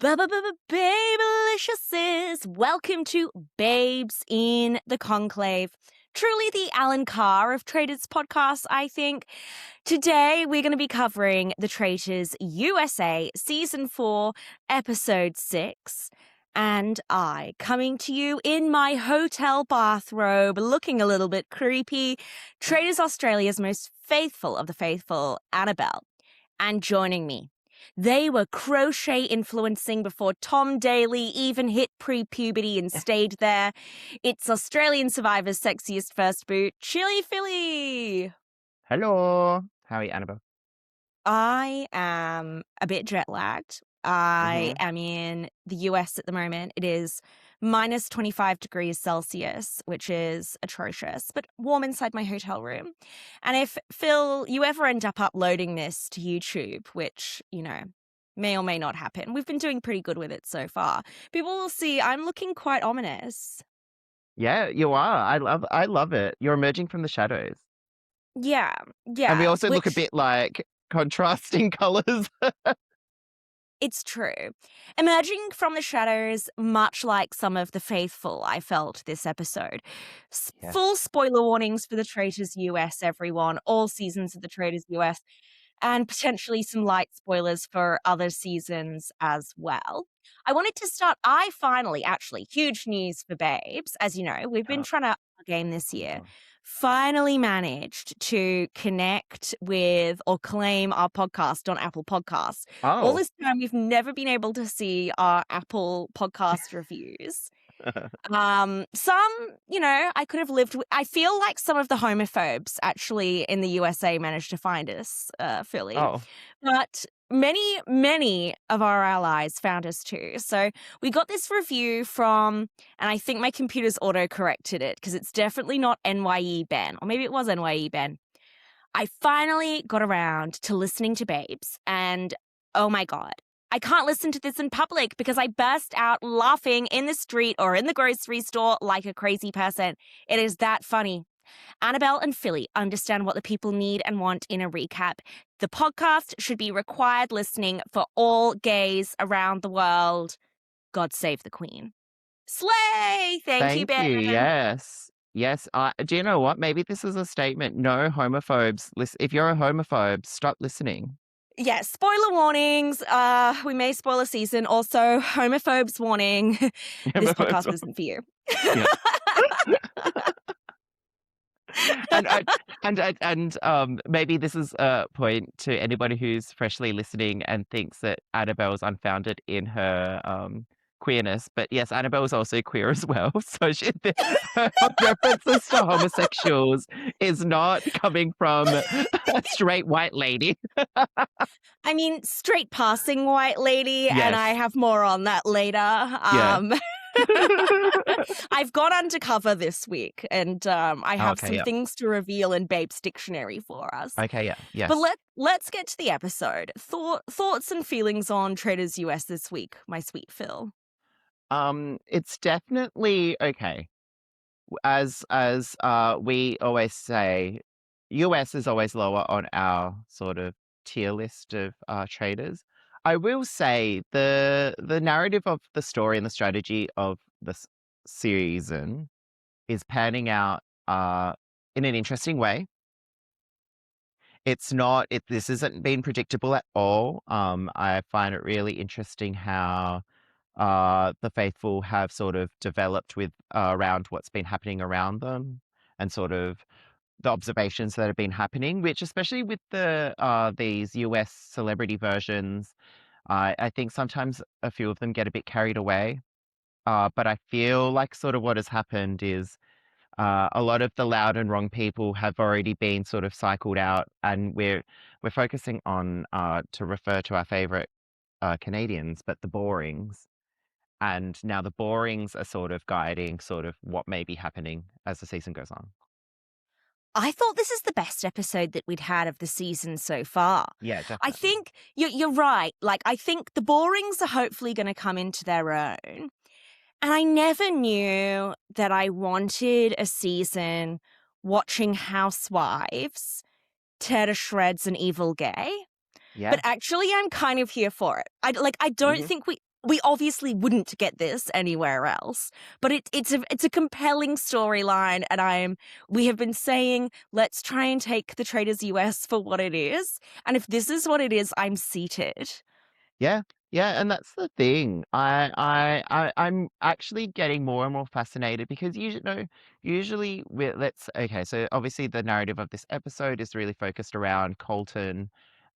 Babyliciouses! Welcome to Babes in the Conclave. Truly the Alan Carr of Traitors podcast, I think. Today we're going to be covering the Traitors USA Season 4, Episode 6. And I, coming to you in my hotel bathrobe, looking a little bit creepy, Traitors Australia's most faithful of the faithful, Annabel. And joining me, they were crochet influencing before Tom Daly even hit pre-puberty and stayed there. It's Australian Survivor's sexiest first boot, ChiliPhilly. Hello. How are you, Annabel? I am a bit jet-lagged. I am in the US at the moment. It is minus 25 degrees Celsius, which is atrocious, but warm inside my hotel room. And if, Phil, you ever end up uploading this to YouTube, which, you know, may or may not happen, we've been doing pretty good with it so far. People will see I'm looking quite ominous. Yeah, you are. I love it. You're emerging from the shadows. Yeah. And we also look a bit like contrasting colors. It's true. Emerging from the shadows, much like some of the faithful, I felt this episode. Yeah. Full spoiler warnings for the Traitors US, everyone. All seasons of the Traitors US. And potentially some light spoilers for other seasons as well. I wanted to start, actually, huge news for Babes. As you know, we've been trying to up our game this year. Finally managed to connect with or claim our podcast on Apple Podcasts. All this time, we've never been able to see our Apple podcast reviews. Some, you know, I could have lived with. I feel like some of the homophobes actually in the USA managed to find us, Philly. But many of our allies found us too. So we got this review from, and I think my computer's auto-corrected it because it's definitely not NYE Ben, or maybe it was NYE Ben. I finally got around to listening to Babes, and oh my God, I can't listen to this in public because I burst out laughing in the street or in the grocery store like a crazy person. It is that funny. Annabel and Philly understand what the people need and want in a recap. The podcast should be required listening for all gays around the world. God save the Queen. Slay! Thank you, Ben. Yes. Yes. Do you know what? Maybe this is a statement. No homophobes. If you're a homophobe, stop listening. Yes, spoiler warnings. We may spoil a season. Also, homophobes warning. This podcast isn't for you. And maybe this is a point to anybody who's freshly listening and thinks that Annabelle's unfounded in her queerness, but yes, Annabelle is also queer as well. So her references to homosexuals is not coming from a straight white lady. I mean, straight passing white lady, and I have more on that later. I've gone undercover this week, and I have some things to reveal in Babe's dictionary for us. Yes. But let's get to the episode. Thoughts and feelings on Traitors US this week, my sweet Phil. It's definitely okay. As we always say, US is always lower on our sort of tier list of Traitors. I will say the narrative of the story and the strategy of this season is panning out in an interesting way. This isn't been predictable at all. I find it really interesting how the faithful have sort of developed with around what's been happening around them and sort of the observations that have been happening, which especially with these US celebrity versions, I think sometimes a few of them get a bit carried away. But I feel like sort of what has happened is a lot of the loud and wrong people have already been sort of cycled out, and we're focusing on to refer to our favorite Canadians, but the borings. And now the borings are sort of guiding sort of what may be happening as the season goes on. I thought this is the best episode that we'd had of the season so far. Yeah, definitely. I think you're right. Like, I think the borings are hopefully going to come into their own. And I never knew that I wanted a season watching housewives tear to shreds an evil gay. Yeah. But actually, I'm kind of here for it. I don't think we obviously wouldn't get this anywhere else, but it's a compelling storyline, and we have been saying, "Let's try and take the Traitors US for what it is," and if this is what it is, I'm seated. Yeah, yeah, and that's the thing. I'm actually getting more and more fascinated because usually with let's okay, so obviously the narrative of this episode is really focused around Colton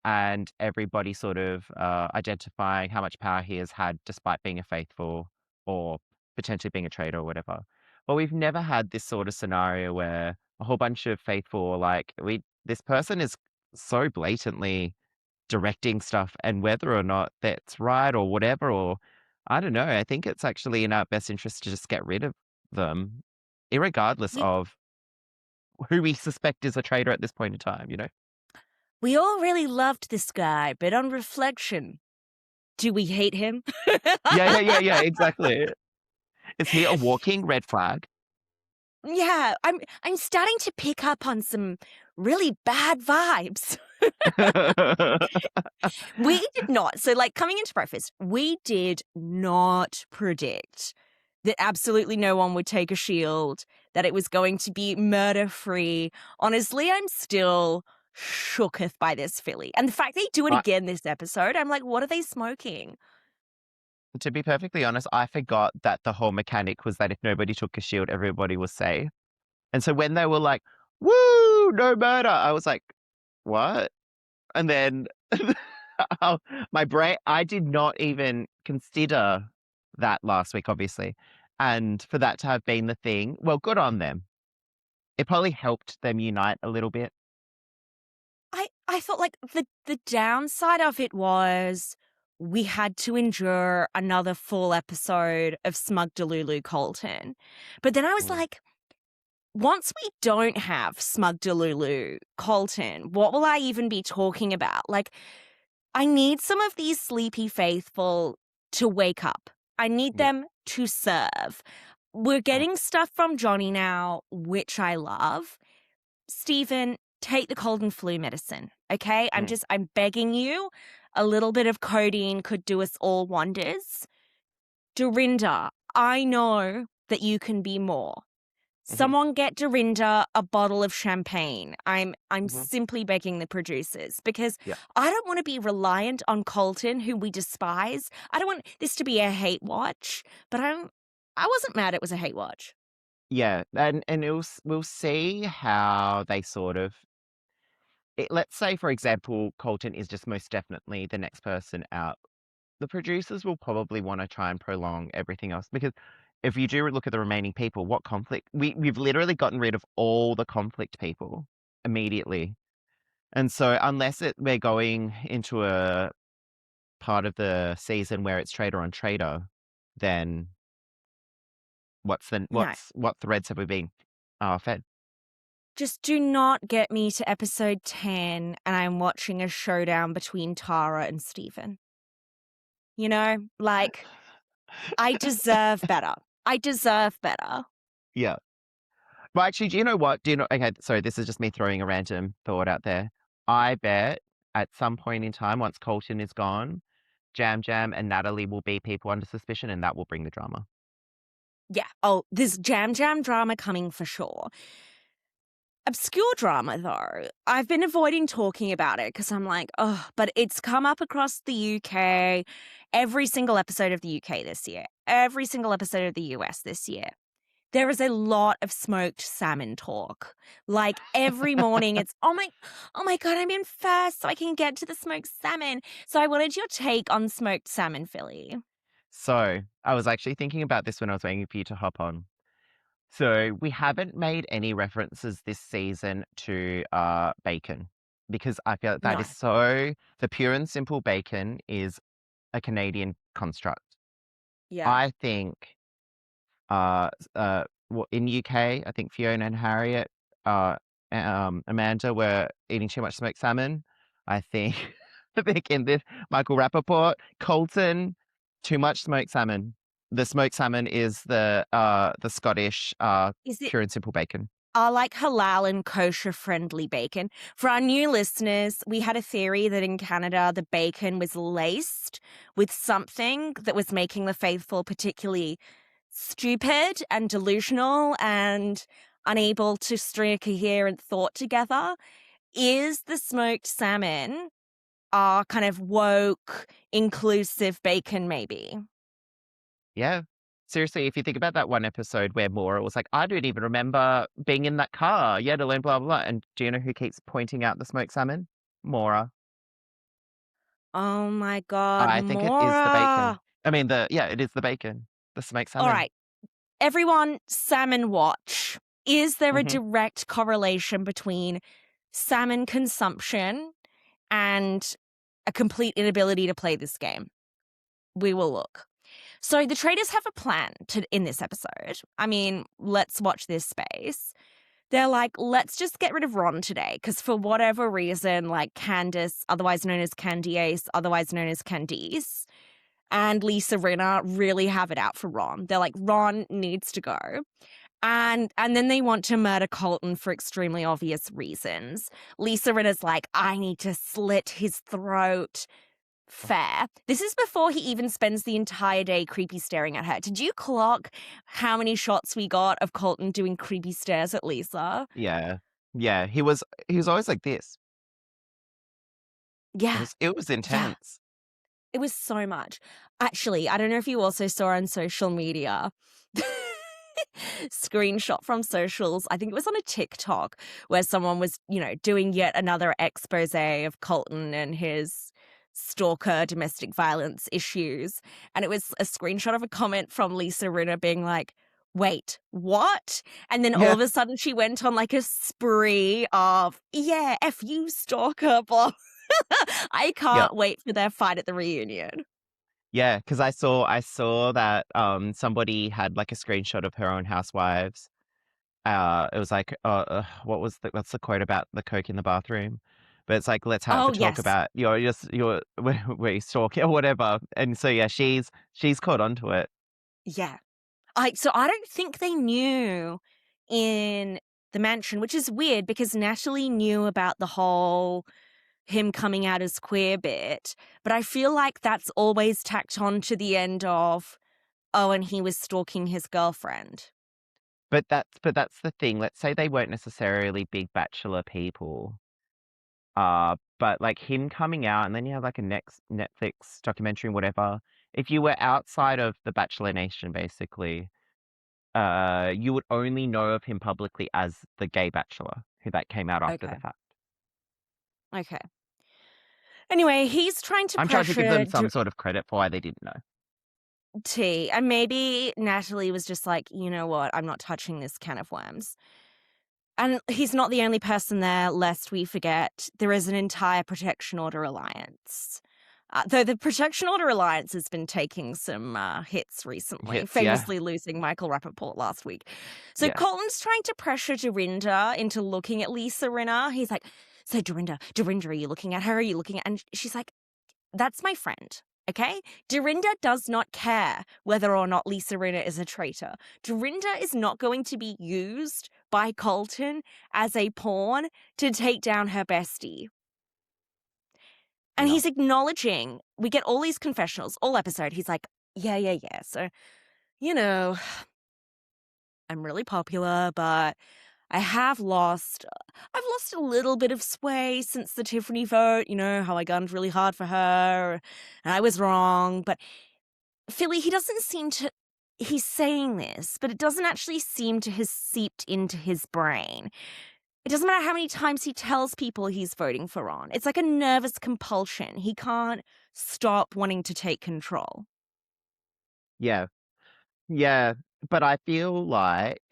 and everybody sort of identifying how much power he has had despite being a faithful or potentially being a traitor or whatever. But we've never had this sort of scenario where a whole bunch of faithful are like we this person is so blatantly directing stuff and whether or not that's right or whatever, or I don't know. I think it's actually in our best interest to just get rid of them, irregardless We of who we suspect is a traitor at this point in time, you know? we all really loved this guy, but on reflection, do we hate him? Yeah, yeah, yeah, yeah, exactly. Is he a walking red flag? Yeah, I'm starting to pick up on some really bad vibes. We did not. So, like, coming into breakfast, we did not predict that absolutely no one would take a shield, that it was going to be murder free. Honestly, I'm still shooketh by this filly. And the fact they do it I again this episode, I'm like, what are they smoking? To be perfectly honest, I forgot that the whole mechanic was that if nobody took a shield, everybody was safe. And so when they were like, "Woo, no murder," I was like, "What?" And then oh, my brain I did not even consider that last week, obviously. And for that to have been the thing, well, good on them. It probably helped them unite a little bit. I thought like the downside of it was we had to endure another full episode of Smug Delulu Colton. But then I was Mm. like, once we don't have Smug Delulu Colton, what will I even be talking about? Like, I need some of these sleepy faithful to wake up. I need Yeah. them to serve. We're Mm, getting stuff from Johnny now, which I love. Stephen, take the cold and flu medicine, okay? mm, I'm begging you. A little bit of codeine could do us all wonders. Dorinda, I know that you can be more. mhm, Someone get Dorinda a bottle of champagne. I'm mhm. simply begging the producers because Yeah. I don't want to be reliant on Colton, who we despise. I don't want this to be a hate watch, but I wasn't mad it was a hate watch. Yeah, and we'll see how they sort of let's say, for example, Colton is just most definitely the next person out. The producers will probably wanna try and prolong everything else because if you do look at the remaining people, what conflict we've literally gotten rid of all the conflict people immediately. And so unless we're going into a part of the season where it's traitor on traitor, then No. what threads have we been, fed? Just do not get me to episode 10 and I'm watching a showdown between Tara and Stephen. You know, like, I deserve better. I deserve better. Yeah. Well, actually, do you know what? Do you know okay, sorry, this is just me throwing a random thought out there. I bet at some point in time, once Colton is gone, Jam Jam and Natalie will be people under suspicion, and that will bring the drama. Yeah. Oh, there's Jam Jam drama coming for sure. Obscure drama, though. I've been avoiding talking about it because I'm like, oh, but it's come up across the UK. Every single episode of the UK this year, every single episode of the US this year. There is a lot of smoked salmon talk. Like every morning it's, oh my God, I'm in first so I can get to the smoked salmon. So I wanted your take on smoked salmon, Philly. So, I was actually thinking about this when I was waiting for you to hop on. So, we haven't made any references this season to, bacon because I feel like that No. is so the pure and simple bacon is a Canadian construct. Yeah. I think in UK, I think Fiona and Harriet, Amanda were eating too much smoked salmon. I think, I think in this, Michael Rappaport, Colton, too much smoked salmon. The smoked salmon is the Scottish Is it pure and simple bacon. are like halal and kosher friendly bacon. For our new listeners, we had a theory that in Canada, the bacon was laced with something that was making the faithful particularly stupid and delusional and unable to string a coherent thought together. Is the smoked salmon our kind of woke, inclusive bacon, maybe? Yeah. Seriously, if you think about that one episode where Maura was like, I don't even remember being in that car, yet alone, blah, blah, blah. And do you know who keeps pointing out the smoked salmon? Maura. Oh my God, I think it is the bacon. Mora. I mean, it is the bacon, the smoked All salmon. right, everyone, salmon watch. Is there a Hmm. direct correlation between salmon consumption and a complete inability to play this game? We will look. So the traders have a plan in this episode. I mean, let's watch this space. They're like, let's just get rid of Ron today, because for whatever reason, like Candace, otherwise known as Candiace, otherwise known as Candice, and Lisa Rinna really have it out for Ron. They're like, Ron needs to go. And then they want to murder Colton for extremely obvious reasons. Lisa Rinna's like, I need to slit his throat. Fair. This is before he even spends the entire day creepy staring at her. Did you clock how many shots we got of Colton doing creepy stares at Lisa? Yeah. Yeah. He was always like this. It Yeah, was it was yeah. intense. It was so much. Actually, I don't know if you also saw on social media. Screenshot from socials. I think it was on a TikTok where someone was, doing yet another expose of Colton and his stalker domestic violence issues. And it was a screenshot of a comment from Lisa Rinna being like, wait, what? And then all Yeah. of a sudden she went on like a spree of, yeah, F you, stalker, blah. I Yeah. can't wait for their fight at the reunion. Yeah, because I saw that somebody had like a screenshot of her own housewives. It was like, what's the quote about the coke in the bathroom? But it's like, let's have a Oh, talk yes. about your where you stalking or whatever. And so yeah, she's caught onto it. Yeah. So I don't think they knew in the mansion, which is weird because Natalie knew about the whole him coming out as queer bit, but I feel like that's always tacked on to the end of, oh, and he was stalking his girlfriend. But that's the thing. Let's say they weren't necessarily big Bachelor people. But like him coming out, and then you have like a next Netflix documentary, whatever. If you were outside of the Bachelor Nation, basically, you would only know of him publicly as the gay bachelor, who that came out after the Okay. fact. Okay. Anyway, he's trying to I'm trying to give pressure them some sort of credit for why they didn't know. T, and maybe Natalie was just like, you know what, I'm not touching this can of worms. And he's not the only person there, lest we forget, there is an entire Protection Order alliance. Though the Protection Order alliance has been taking some hits recently, Hits, yeah, famously losing Michael Rappaport last week. So yeah. Colton's trying to pressure Dorinda into looking at Lisa Rinna. He's like, so Dorinda, are you looking at her? Are you looking at... And she's like, that's my friend. Okay? Dorinda does not care whether or not Lisa Rinna is a traitor. Dorinda is not going to be used by Colton as a pawn to take down her bestie. And No. he's acknowledging, we get all these confessionals, all episode. He's like, yeah. So, you know, I'm really popular, but I've lost a little bit of sway since the Tiffany vote. You know, how I gunned really hard for her and I was wrong. But Philly, he's saying this, but it doesn't actually seem to have seeped into his brain. It doesn't matter how many times he tells people he's voting for Ron. It's like a nervous compulsion. He can't stop wanting to take control. Yeah, yeah. But I feel like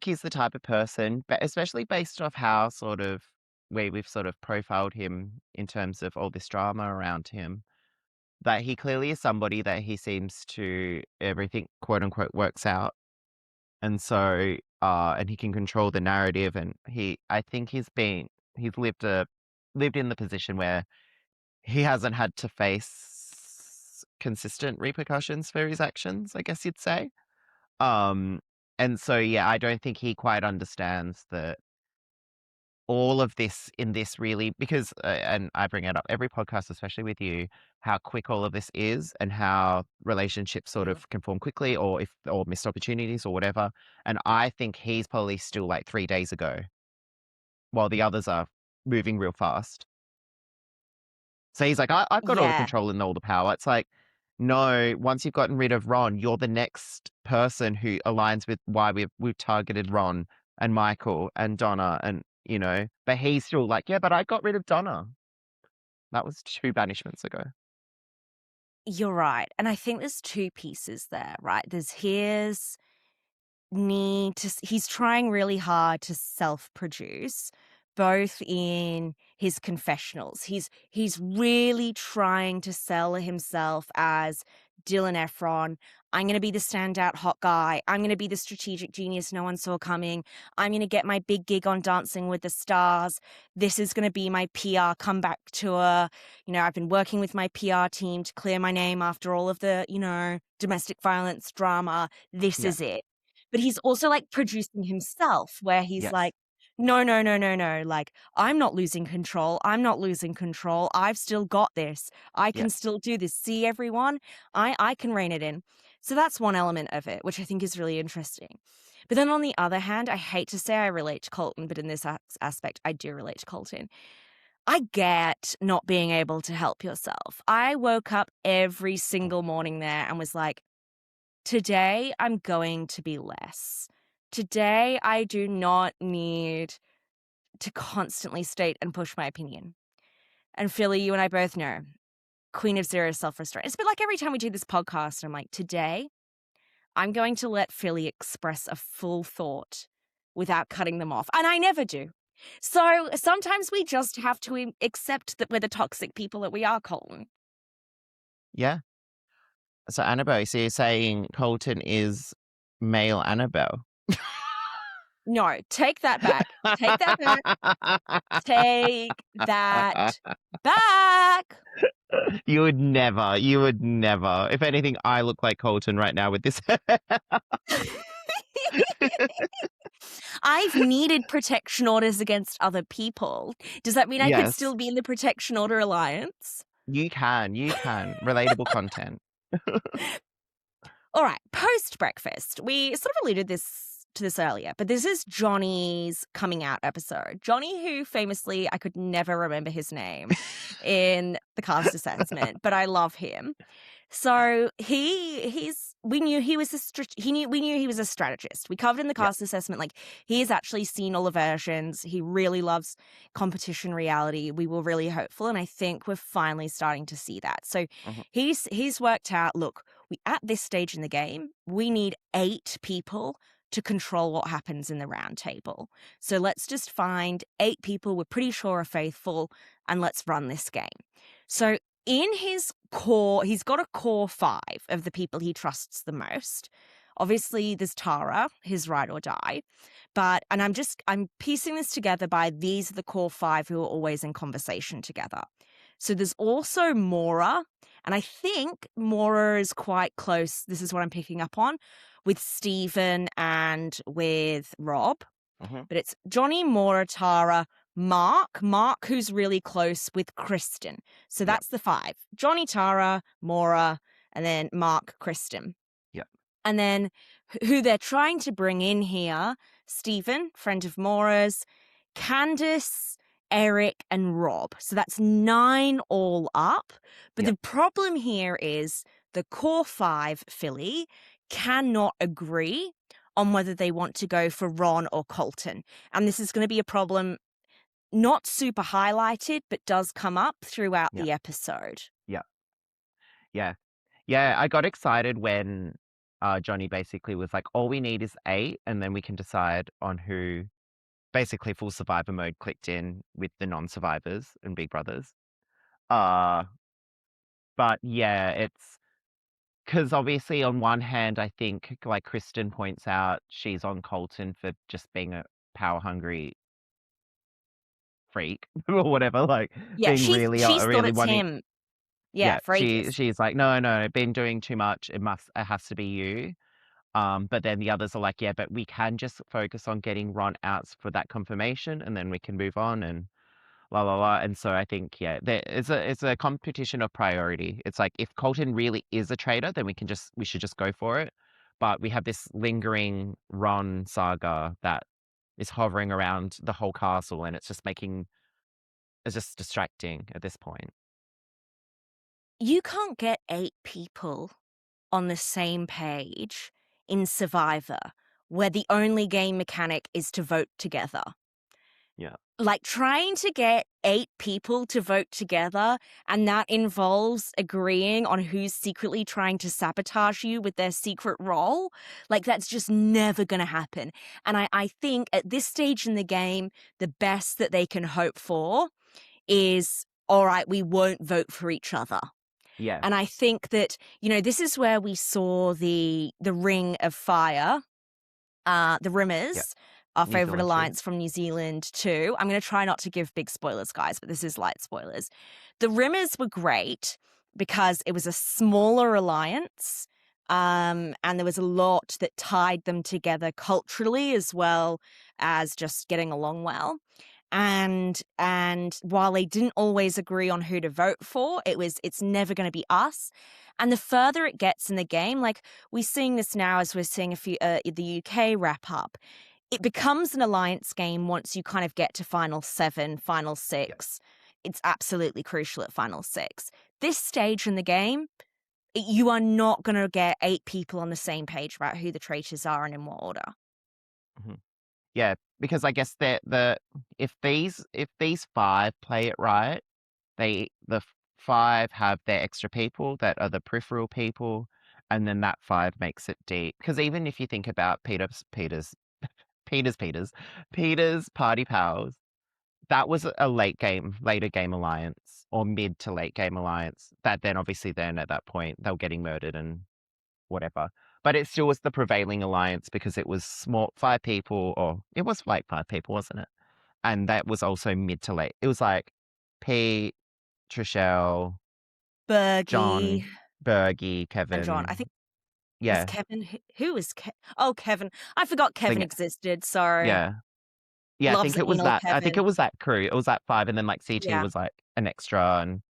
he's the type of person, but especially based off how sort of way we've sort of profiled him in terms of all this drama around him, that he clearly is somebody that he seems to everything quote unquote works out. And so, and he can control the narrative, and I think he's lived in the position where he hasn't had to face consistent repercussions for his actions, I guess you'd say. Um, And so, yeah, I don't think he quite understands that all of this in this really because and I bring it up every podcast, especially with you, how quick all of this is and how relationships sort Mhm. of can form quickly or missed opportunities or whatever. And I think he's probably still like 3 days ago while the others are moving real fast. So he's like, I've got all the Yeah, control and all the power. It's like, no, once you've gotten rid of Ron, you're the next person who aligns with why we've targeted Ron and Michael and Donna and but he's still like, yeah, but I got rid of Donna. That was 2 banishments ago. you're right, and I think there's 2 pieces there, right? There's his need to he's trying really hard to self-produce, both in his confessionals. He's really trying to sell himself as Dylan Efron. I'm gonna be the standout hot guy. I'm gonna be the strategic genius no one saw coming. I'm gonna get my big gig on Dancing with the Stars. This is gonna be my PR comeback tour. I've been working with my PR team to clear my name after all of the, domestic violence drama. This Yeah. is it. But he's also, like, producing himself where he's Yes. like, "No, no, no, no, no, like, I'm not losing control, I'm not losing control, I've still got this, I Yeah. can still do this, see everyone? I can rein it in." So that's one element of it, which I think is really interesting. But then on the other hand, I hate to say I relate to Colton, but in this aspect, I do relate to Colton. I get not being able to help yourself. I woke up every single morning there and was like, today, I'm going to be less. Today, I do not need to constantly state and push my opinion. And Philly, you and I both know, queen of zero self restraint. It's a bit like every time we do this podcast, I'm like, today, I'm going to let Philly express a full thought without cutting them off. And I never do. So sometimes we just have to accept that we're the toxic people that we are, Colton. Yeah. So Annabelle, so you're saying Colton is male Annabelle? No, take that back. Take that back. Take that back. You would never. If anything, I look like Colton right now with this. I've needed protection orders against other people. Does that mean I could Yes, still be in the Protection Order Alliance? you can. Relatable content. All right, post breakfast. We sort of alluded to this earlier, but this is Johnny's coming out episode. Johnny, who famously I could never remember his name in the cast assessment, but I love him. So we knew he was we knew he was a strategist. We covered in the Yep. cast assessment, like, he has actually seen all the versions. He really loves competition reality. We were really hopeful, and I think we're finally starting to see that. So Mhm. he's worked out, look, we at this stage in the game, we need 8 people to control what happens in the round table. So let's just find 8 people we're pretty sure are faithful, and let's run this game. So in his core, he's got a core 5 of the people he trusts the most. Obviously, there's Tara, his ride or die. And I'm piecing this together by these are the core 5 who are always in conversation together. So there's also Mora, and I think Mora is quite close. This is what I'm picking up on with Stephen and with Rob. Mhm. But it's Johnny, Mora, Tara, Mark, who's really close with Kristen. So Yep. that's the 5. Johnny, Tara, Mora, and then Mark, Kristen. Yep. And then who they're trying to bring in here, Stephen, friend of Mora's, Candace, Eric, and Rob. So that's 9 all up. But Yep. the problem here is the core 5, Philly, cannot agree on whether they want to go for Ron or Colton. And this is going to be a problem not super highlighted, but does come up throughout Yep. the episode. Yep. Yeah. Yeah. I got excited when Johnny basically was like, all we need is 8, and then we can decide on who basically full survivor mode clicked in with the non-survivors and Big Brothers. Uh, but yeah, it's because obviously on one hand, I think like Kristen points out, she's on Colton for just being a power hungry freak or whatever, like Yeah, being really, she's thought really it's wanting. him. Yeah, Yeah, for ages. she's like, no, no, been doing too much. It has to be you. But then the others are like, yeah, but we can just focus on getting Ron out for that confirmation, and then we can move on and la la la. And so I think, yeah, it's a competition of priority. It's like if Colton really is a traitor, then we should just go for it. But we have this lingering Ron saga that is hovering around the whole castle, and it's just distracting at this point. You can't get 8 people on the same page in Survivor where the only game mechanic is to vote together. Yeah. Like, trying to get 8 people to vote together, and that involves agreeing on who's secretly trying to sabotage you with their secret role, like, that's just never gonna happen. And I think at this stage in the game, the best that they can hope for is, "All right, we won't vote for each other." Yeah. And I think that, this is where we saw the Ring of Fire, the Yeah. Rimmers, our New favorite Zealand too. alliance from New Zealand too. I'm going to try not to give big spoilers, guys, but this is light spoilers. The Rimmers were great because it was a smaller alliance, and there was a lot that tied them together culturally as well as just getting along well. And while they didn't always agree on who to vote for, it's never going to be us. And the further it gets in the game, like we're seeing this now as we're seeing the UK wrap up, it becomes an alliance game once you kind of get to final 7, final Yeah. 6. It's absolutely crucial at final 6. This stage in the game, you are not going to get 8 people on the same page about who the traitors are and in what order. Mhm. Yeah, because I guess if these 5 play it right, the 5 have their extra people that are the peripheral people, and then that 5 makes it deep. Because even if you think about Peter's Peter's Party Pals, that was a later game alliance or mid to late game alliance that then obviously then at that point they were getting murdered and whatever. But it still was the prevailing alliance because it was small 5 people, or it was like 5 people, wasn't it? And that was also mid to late. It was like Pete, Trishelle, Bergie John, Bergie, and John. I think Kevin. was Yeah, Kevin. Who was Oh, Kevin. I forgot I Kevin think existed. Sorry. yeah. Yeah, Loves anal I think it Kevin. was that crew. It was that 5, and then, like, CT Yeah. was, like, an extra and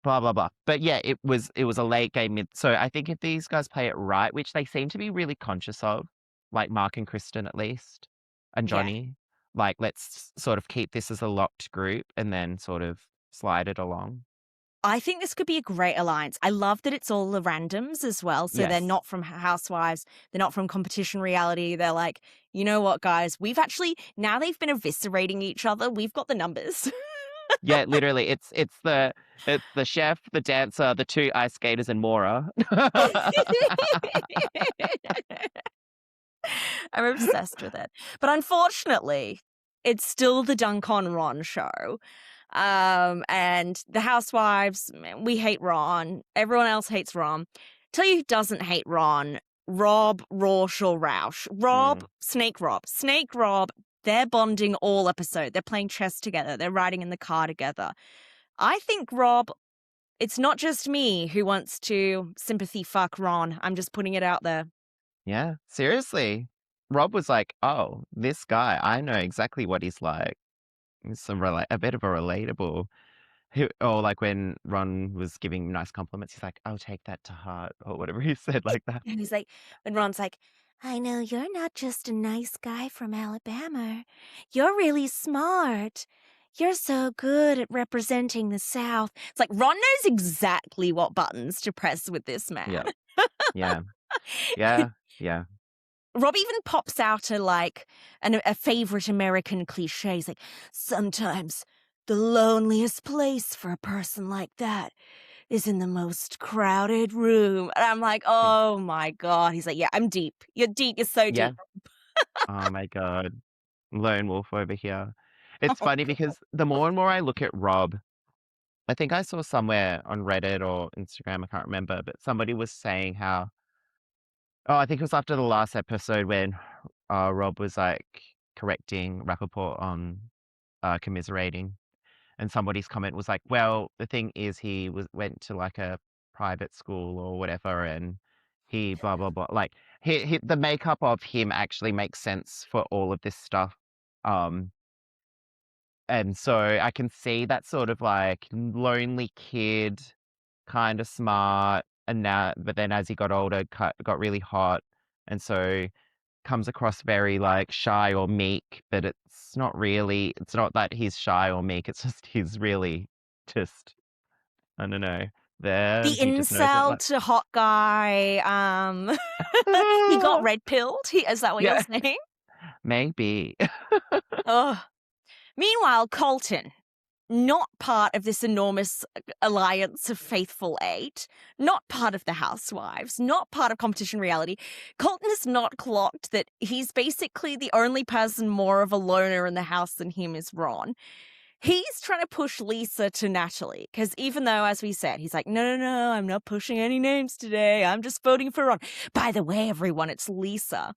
blah, blah, blah. But, yeah, it was a late game mid so I think if these guys play it right, which they seem to be really conscious of, like Mark and Kristen at least, and Yeah. Johnny, like, let's sort of keep this as a locked group and then sort of slide it along. I think this could be a great alliance. I love that it's all the randoms as well. So they're Yes. not from Housewives. They're not from competition reality. They're like, you know what, guys? We've actually, now they've been eviscerating each other. We've got the numbers. Yeah, literally, it's the chef, the dancer, the 2 ice skaters, and Maura. I'm obsessed with it. But unfortunately, it's still the Dunk on Ron show. And the Housewives, man, we hate Ron. Everyone else hates Ron. Tell you who doesn't hate Ron, Rob, Rausch, or Roush. Rob, Mm, Snake Rob. Snake Rob, they're bonding all episode. They're playing chess together. They're riding in the car together. I think Rob, it's not just me who wants to sympathy fuck Ron. I'm just putting it out there. yeah, seriously. Rob was like, "Oh, this guy, I know exactly what he's like." He's a bit of a relatable or like when Ron was giving nice compliments, he's like, "I'll take that to heart," or whatever he said like that. And he's like, when Ron's like, I know you're not just a nice guy from Alabama. You're really smart. You're so good at representing the South. It's like Ron knows exactly what buttons to press with this man. Yeah, yeah, yeah, yeah, Rob even pops out a favorite American cliche. He's like, sometimes the loneliest place for a person like that is in the most crowded room. And I'm like, mm, oh my God. He's like, yeah, I'm deep. You're deep. You're so yeah. deep. Oh my God. Lone wolf over here. It's Oh funny God. because the more and more I look at Rob, I think I saw somewhere on Reddit or Instagram, I can't remember, but somebody was saying how, oh, I think it was after the last episode when Rob was like correcting Rappaport on commiserating, and somebody's comment was like, well, the thing is, went to like a private school or whatever, and he blah blah blah. Like the makeup of him actually makes sense for all of this stuff. Um, and so I can see that sort of like lonely kid, kind of smart, and now, but then as he got older, got really hot, and so comes across very like shy or meek, but it's not really. It's not that he's shy or meek. It's just he's really just I don't know. There, The he just knows it. incel Like, to hot guy, he got red pilled. Is that what you're yeah, saying? maybe. Ugh. Meanwhile, Colton, not part of this enormous alliance of faithful eight, not part of the housewives, not part of competition reality. Colton has not clocked that he's basically the only person more of a loner in the house than him is Ron. He's trying to push Lisa to Natalie, because even though, as we said, he's like, no, no, no, I'm not pushing any names today. I'm just voting for Ron. By the way, everyone, it's Lisa.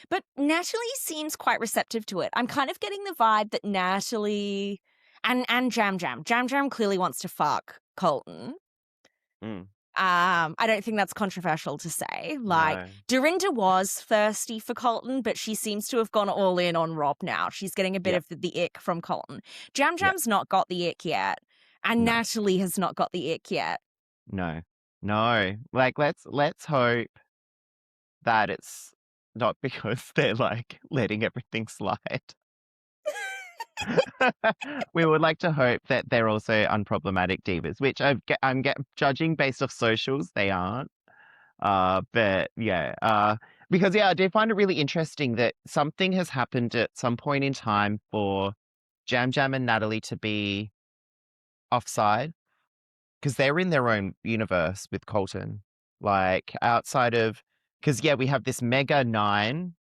But Natalie seems quite receptive to it. I'm kind of getting the vibe that Natalie and Jam Jam clearly wants to fuck Colton. Mm, I don't think that's controversial to say. Like, no. Dorinda was thirsty for Colton, but she seems to have gone all in on Rob now. She's getting a bit Yeah. of the ick from Colton. Jam Yeah. Jam's not got the ick yet, and No. Natalie has not got the ick yet. No. No. Like let's hope that it's not because they're like letting everything slide. We would like to hope that they're also unproblematic divas, which judging based off socials, they aren't. But yeah, because yeah, I do find it really interesting that something has happened at some point in time for Jam Jam and Natalie to be offside because they're in their own universe with Colton. Like outside of, because yeah, we have this mega nine,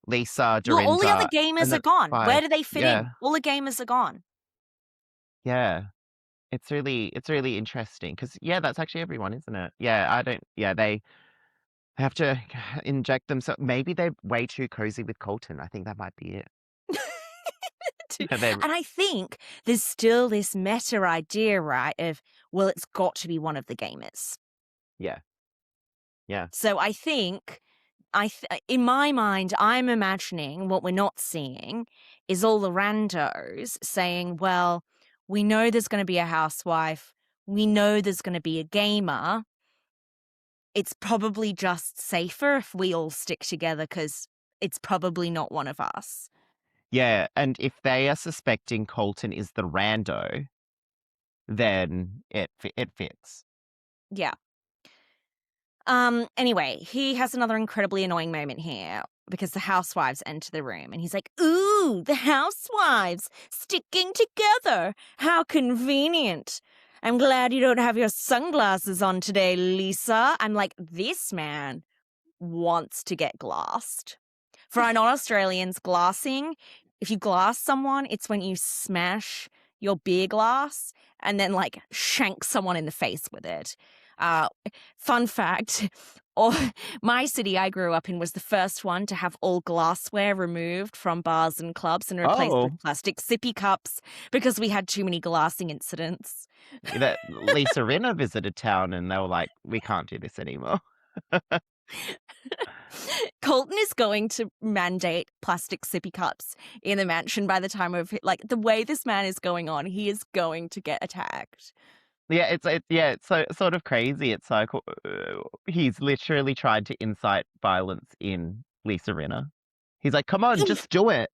Lisa, Well, all the other Dorinda, and gamers are then gone. Where five. do they fit Yeah, in? All the gamers are gone. yeah. It's really interesting because yeah, that's actually everyone, isn't it? Yeah, I don't. Yeah, they have to inject themselves. Maybe they're way too cozy with Colton. I think that might be it. They, And I think there's still this meta idea, right, of, well, it's got to be one of the gamers. yeah, yeah, So I think in my mind, I'm imagining what we're not seeing is all the randos saying, well, we know there's going to be a housewife. We know there's going to be a gamer. It's probably just safer if we all stick together because it's probably not one of us. yeah. And if they are suspecting Colton is the rando, then it fits. Yeah. Anyway, he has another incredibly annoying moment here because the housewives enter the room and he's like, ooh, the housewives sticking together. How convenient. I'm glad you don't have your sunglasses on today, Lisa. I'm like, this man wants to get glassed. For our non-Australians, glassing, if you glass someone, it's when you smash your beer glass and then like shank someone in the face with it. Uh, Fun fact, or my city I grew up in was the first one to have all glassware removed from bars and clubs and replaced with Oh, plastic sippy cups because we had too many glassing incidents. that Lisa Rinna visited town and they were like, we can't do this anymore. Colton is going to mandate plastic sippy cups in the mansion by the time of like the way this man is going on, he is going to get attacked. Yeah, it's so sort of crazy. It's like he's literally tried to incite violence in Lisa Rinna. He's like, come on, He just do it.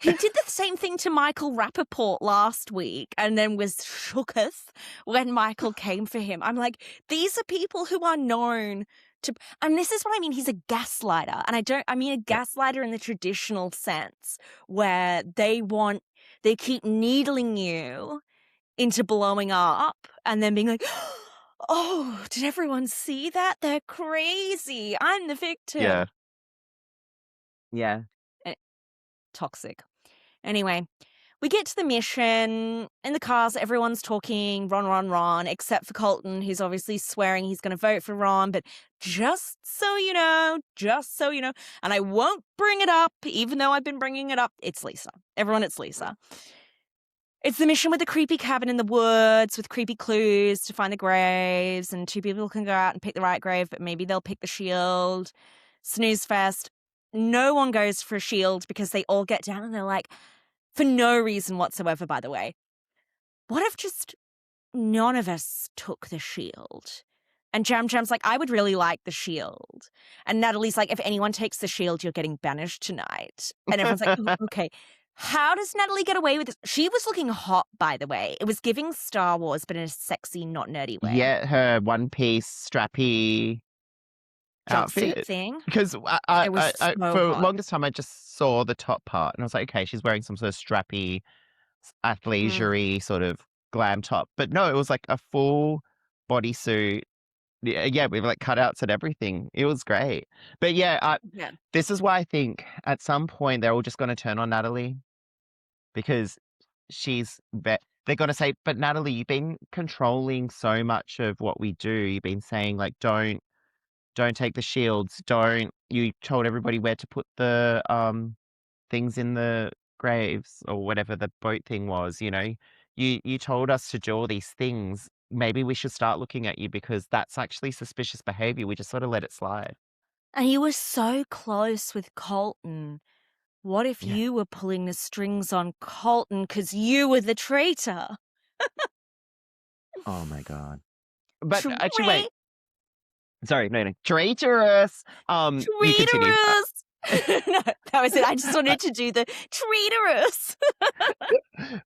he did the same thing to Michael Rappaport last week and then was shooketh when Michael came for him. I'm like, these are people who are known to, and this is what I mean, he's a gaslighter. And I mean a Yeah, gaslighter in the traditional sense where they keep needling you into blowing up and then being like, oh, did everyone see that? They're crazy. I'm the yeah, victim. yeah. Eh, Toxic. Anyway, we get to the mission. In the cars, everyone's talking Ron, except for Colton, who's obviously swearing he's going to vote for Ron. But just so you know, and I won't bring it up, even though I've been bringing it up, it's Lisa. Everyone, it's Lisa. It's the mission with the creepy cabin in the woods with creepy clues to find the graves, and two people can go out and pick the right grave, but maybe they'll pick the shield. Snooze fest. No one goes for a shield because they all get down and they're like, for no reason whatsoever, by the way, what if just none of us took the shield? And Jam Jam's like, I would really like the shield. And Natalie's like, if anyone takes the shield, you're getting banished tonight. And everyone's like, "Ooh, okay. How does Natalie get away with this? She was looking hot, by the way. It was giving Star Wars, but in a sexy, not nerdy way. Yeah, her one-piece strappy Jumpsuit outfit. thing. Because It was so for hot. longest time, I just saw the top part, and I was like, okay, she's wearing some sort of strappy, Mm, athleisure sort of glam top. But no, it was like a full bodysuit. Yeah, with like cutouts and everything. It was great. But yeah, yeah. this is why I think at some point they're all just going to turn on Natalie because they're going to say, but Natalie, you've been controlling so much of what we do. You've been saying like, don't take the shields. Don't, you told everybody where to put the things in the graves or whatever the boat thing was, you know. You told us to do all these things. Maybe we should start looking at you because that's actually suspicious behavior. We just sort of let it slide. And you were so close with Colton. What if Yeah. you were pulling the strings on Colton because you were the traitor? Oh my God. But actually, wait. Traitorous! Sorry, no, no. Traitorous. You continue. No, that was it. I just wanted to do the traitorous.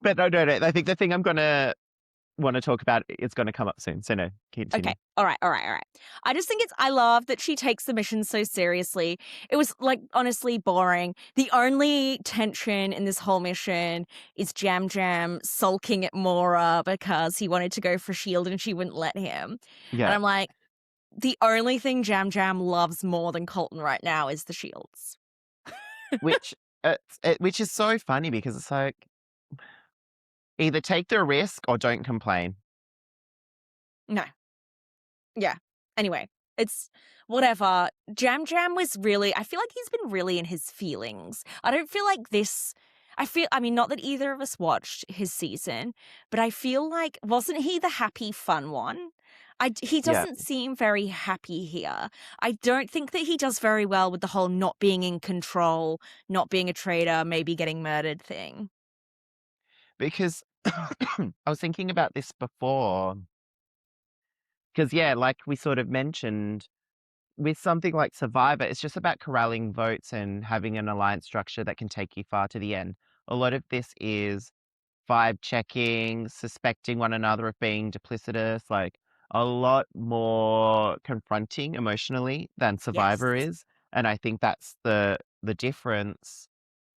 But no, no, no. I think the thing I'm gonna want to talk about is gonna come up soon. So no, Okay. continue. All right. All right. All right. I just think I love that she takes the mission so seriously. It was like honestly boring. The only tension in this whole mission is Jam Jam sulking at Mora because he wanted to go for Shield and she wouldn't let him. And Yeah. I'm like, the only thing Jam Jam loves more than Colton right now is the shields. Which which is so funny because it's like either take the risk or don't complain. No. Yeah. Anyway, it's whatever. Jam Jam was really, I feel like he's been really in his feelings. I don't feel like this. I mean, not that either of us watched his season, but I feel like, wasn't he the happy, fun one? He Yeah. doesn't seem very happy here. I don't think that he does very well with the whole not being in control, not being a traitor, maybe getting murdered thing. Because I was thinking about this before. Because, yeah, like we sort of mentioned, with something like Survivor, it's just about corralling votes and having an alliance structure that can take you far to the end. A lot of this is vibe checking, suspecting one another of being duplicitous, like a lot more confronting emotionally than Yes. Survivor is. And I think that's the difference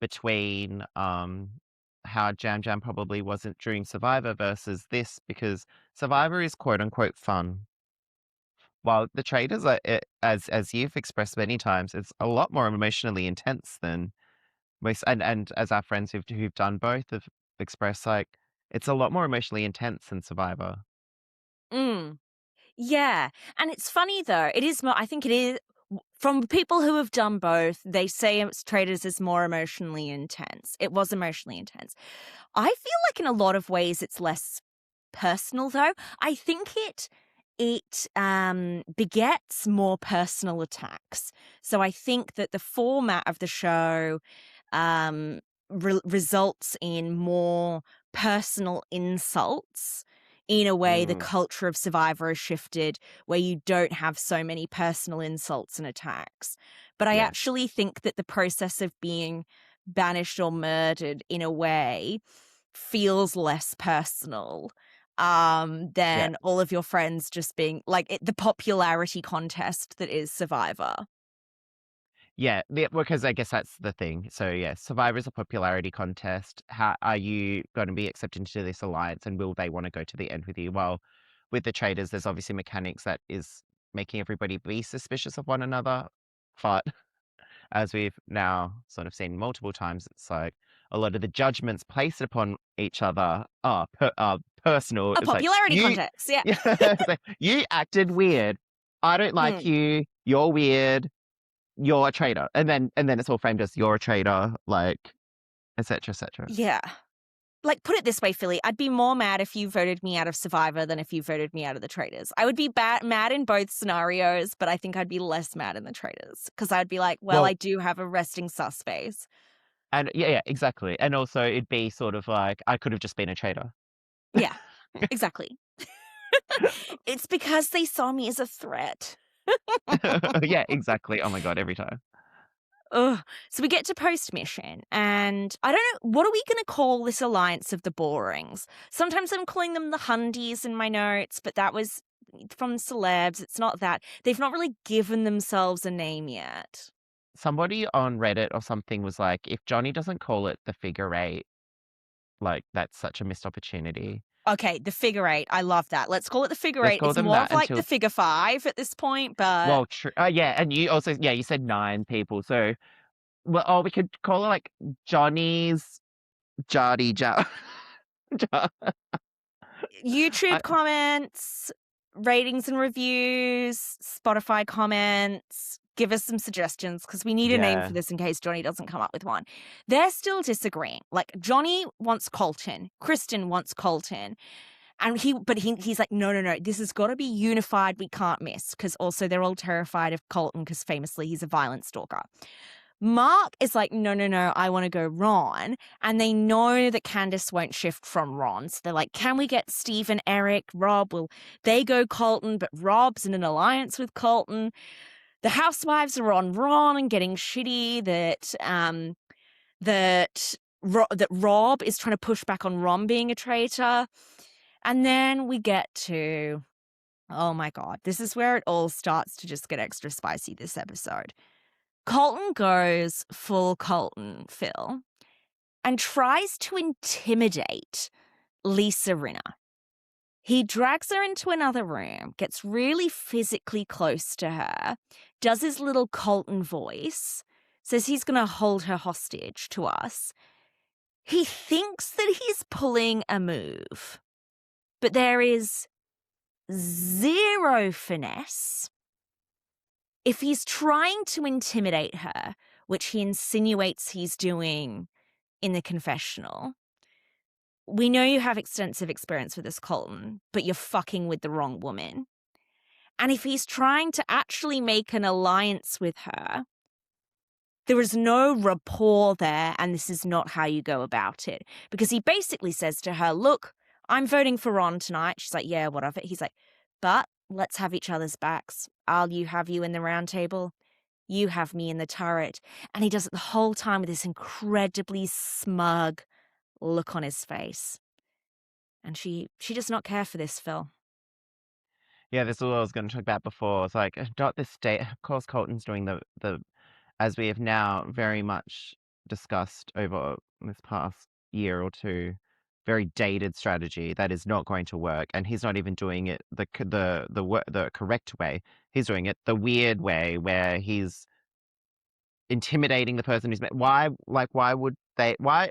between how Jam Jam probably wasn't during Survivor versus this, because Survivor is quote unquote fun. While the Traitors are, as you've expressed many times, it's a lot more emotionally intense than most, and as our friends who've done both have expressed, like it's a lot more emotionally intense than Survivor. Mm. Yeah, and it's funny though. It is more. I think it is from people who have done both. They say Traitors is more emotionally intense. It was emotionally intense. I feel like in a lot of ways it's less personal though. I think it begets more personal attacks. So I think that the format of the show results in more personal insults. In a way, the Mm, culture of Survivor has shifted where you don't have so many personal insults and attacks. But I yes, actually think that the process of being banished or murdered in a way feels less personal yeah, than all of your friends just being like the popularity contest that is Survivor. yeah. Because I guess that's the thing. So yeah, Survivor is a popularity contest. How are you going to be accepted into this alliance, and will they want to go to the end with you? Well, with the Traders, there's obviously mechanics that is making everybody be suspicious of one another, but as we've now sort of seen multiple times, it's like a lot of the judgments placed upon each other are personal. A It's like popularity you, contest, yeah. yeah, it's like, you acted weird. I don't like Mm, you. You're weird. You're a traitor, and then it's all framed as you're a traitor, like etc. etc. yeah. like, put it this way, Philly, I'd be more mad if you voted me out of Survivor than if you voted me out of the Traitors. I would be mad in both scenarios, but I think I'd be less mad in the Traitors because I'd be like, well, I Well, do have a resting sus space. and yeah, exactly. And also it'd be sort of like I could have just been a traitor. Yeah, exactly. It's because they saw me as a threat. Yeah, exactly. Oh my god, every time. Ugh. So we get to post mission, and I don't know, what are we going to call this alliance of the Borings? Sometimes I'm calling them the Hundies in my notes, but that was from celebs. It's not that. They've not really given themselves a name yet. Somebody on Reddit or something was like, if Johnny doesn't call it the figure eight, like that's such a missed opportunity. Okay, the figure eight. I love that. Let's call it the figure Let's eight. call It's them more that of like the until figure five at this point, but well, true. Yeah, and you also yeah, you said 9 people. So well, oh, we could call it like Johnny's Jardy Jar. YouTube I, comments, ratings and reviews, Spotify comments. Give us some suggestions because we need a name for yeah, this in case Johnny doesn't come up with one. They're still disagreeing. Like Johnny wants Colton, Kristen wants Colton, and he's like, no, no, no, this has got to be unified. We can't miss because also they're all terrified of Colton because famously he's a violent stalker. Mark is like, no, no, no, I want to go Ron. And they know that Candace won't shift from Ron. So they're like, can we get Steve and Eric, Rob? Well, they go Colton, but Rob's in an alliance with Colton. The housewives are on Ron and getting shitty that Rob is trying to push back on Ron being a traitor. And then we get to, oh my God, this is where it all starts to just get extra spicy this episode. Colton goes full Colton, Phil, and tries to intimidate Lisa Rinna. He drags her into another room, gets really physically close to her, does his little Colton voice, says he's going to hold her hostage to us. He thinks that he's pulling a move, but there is zero finesse. If he's trying to intimidate her, which he insinuates he's doing in the confessional, we know you have extensive experience with this, Colton, but you're fucking with the wrong woman. And if he's trying to actually make an alliance with her, there is no rapport there, and this is not how you go about it. Because he basically says to her, look, I'm voting for Ron tonight. She's like, yeah, whatever. He's like, but let's have each other's backs. I'll have you in the round table. You have me in the turret. And he does it the whole time with this incredibly smug look on his face. And she does not care for this, Phil. yeah. This is what I was going to talk about before. It's like not this state. Of course, Colton's doing the as we have now very much discussed over this past year or two, very dated strategy that is not going to work, and he's not even doing it the correct way. He's doing it the weird way, where he's intimidating the person who's met. Why would they? Why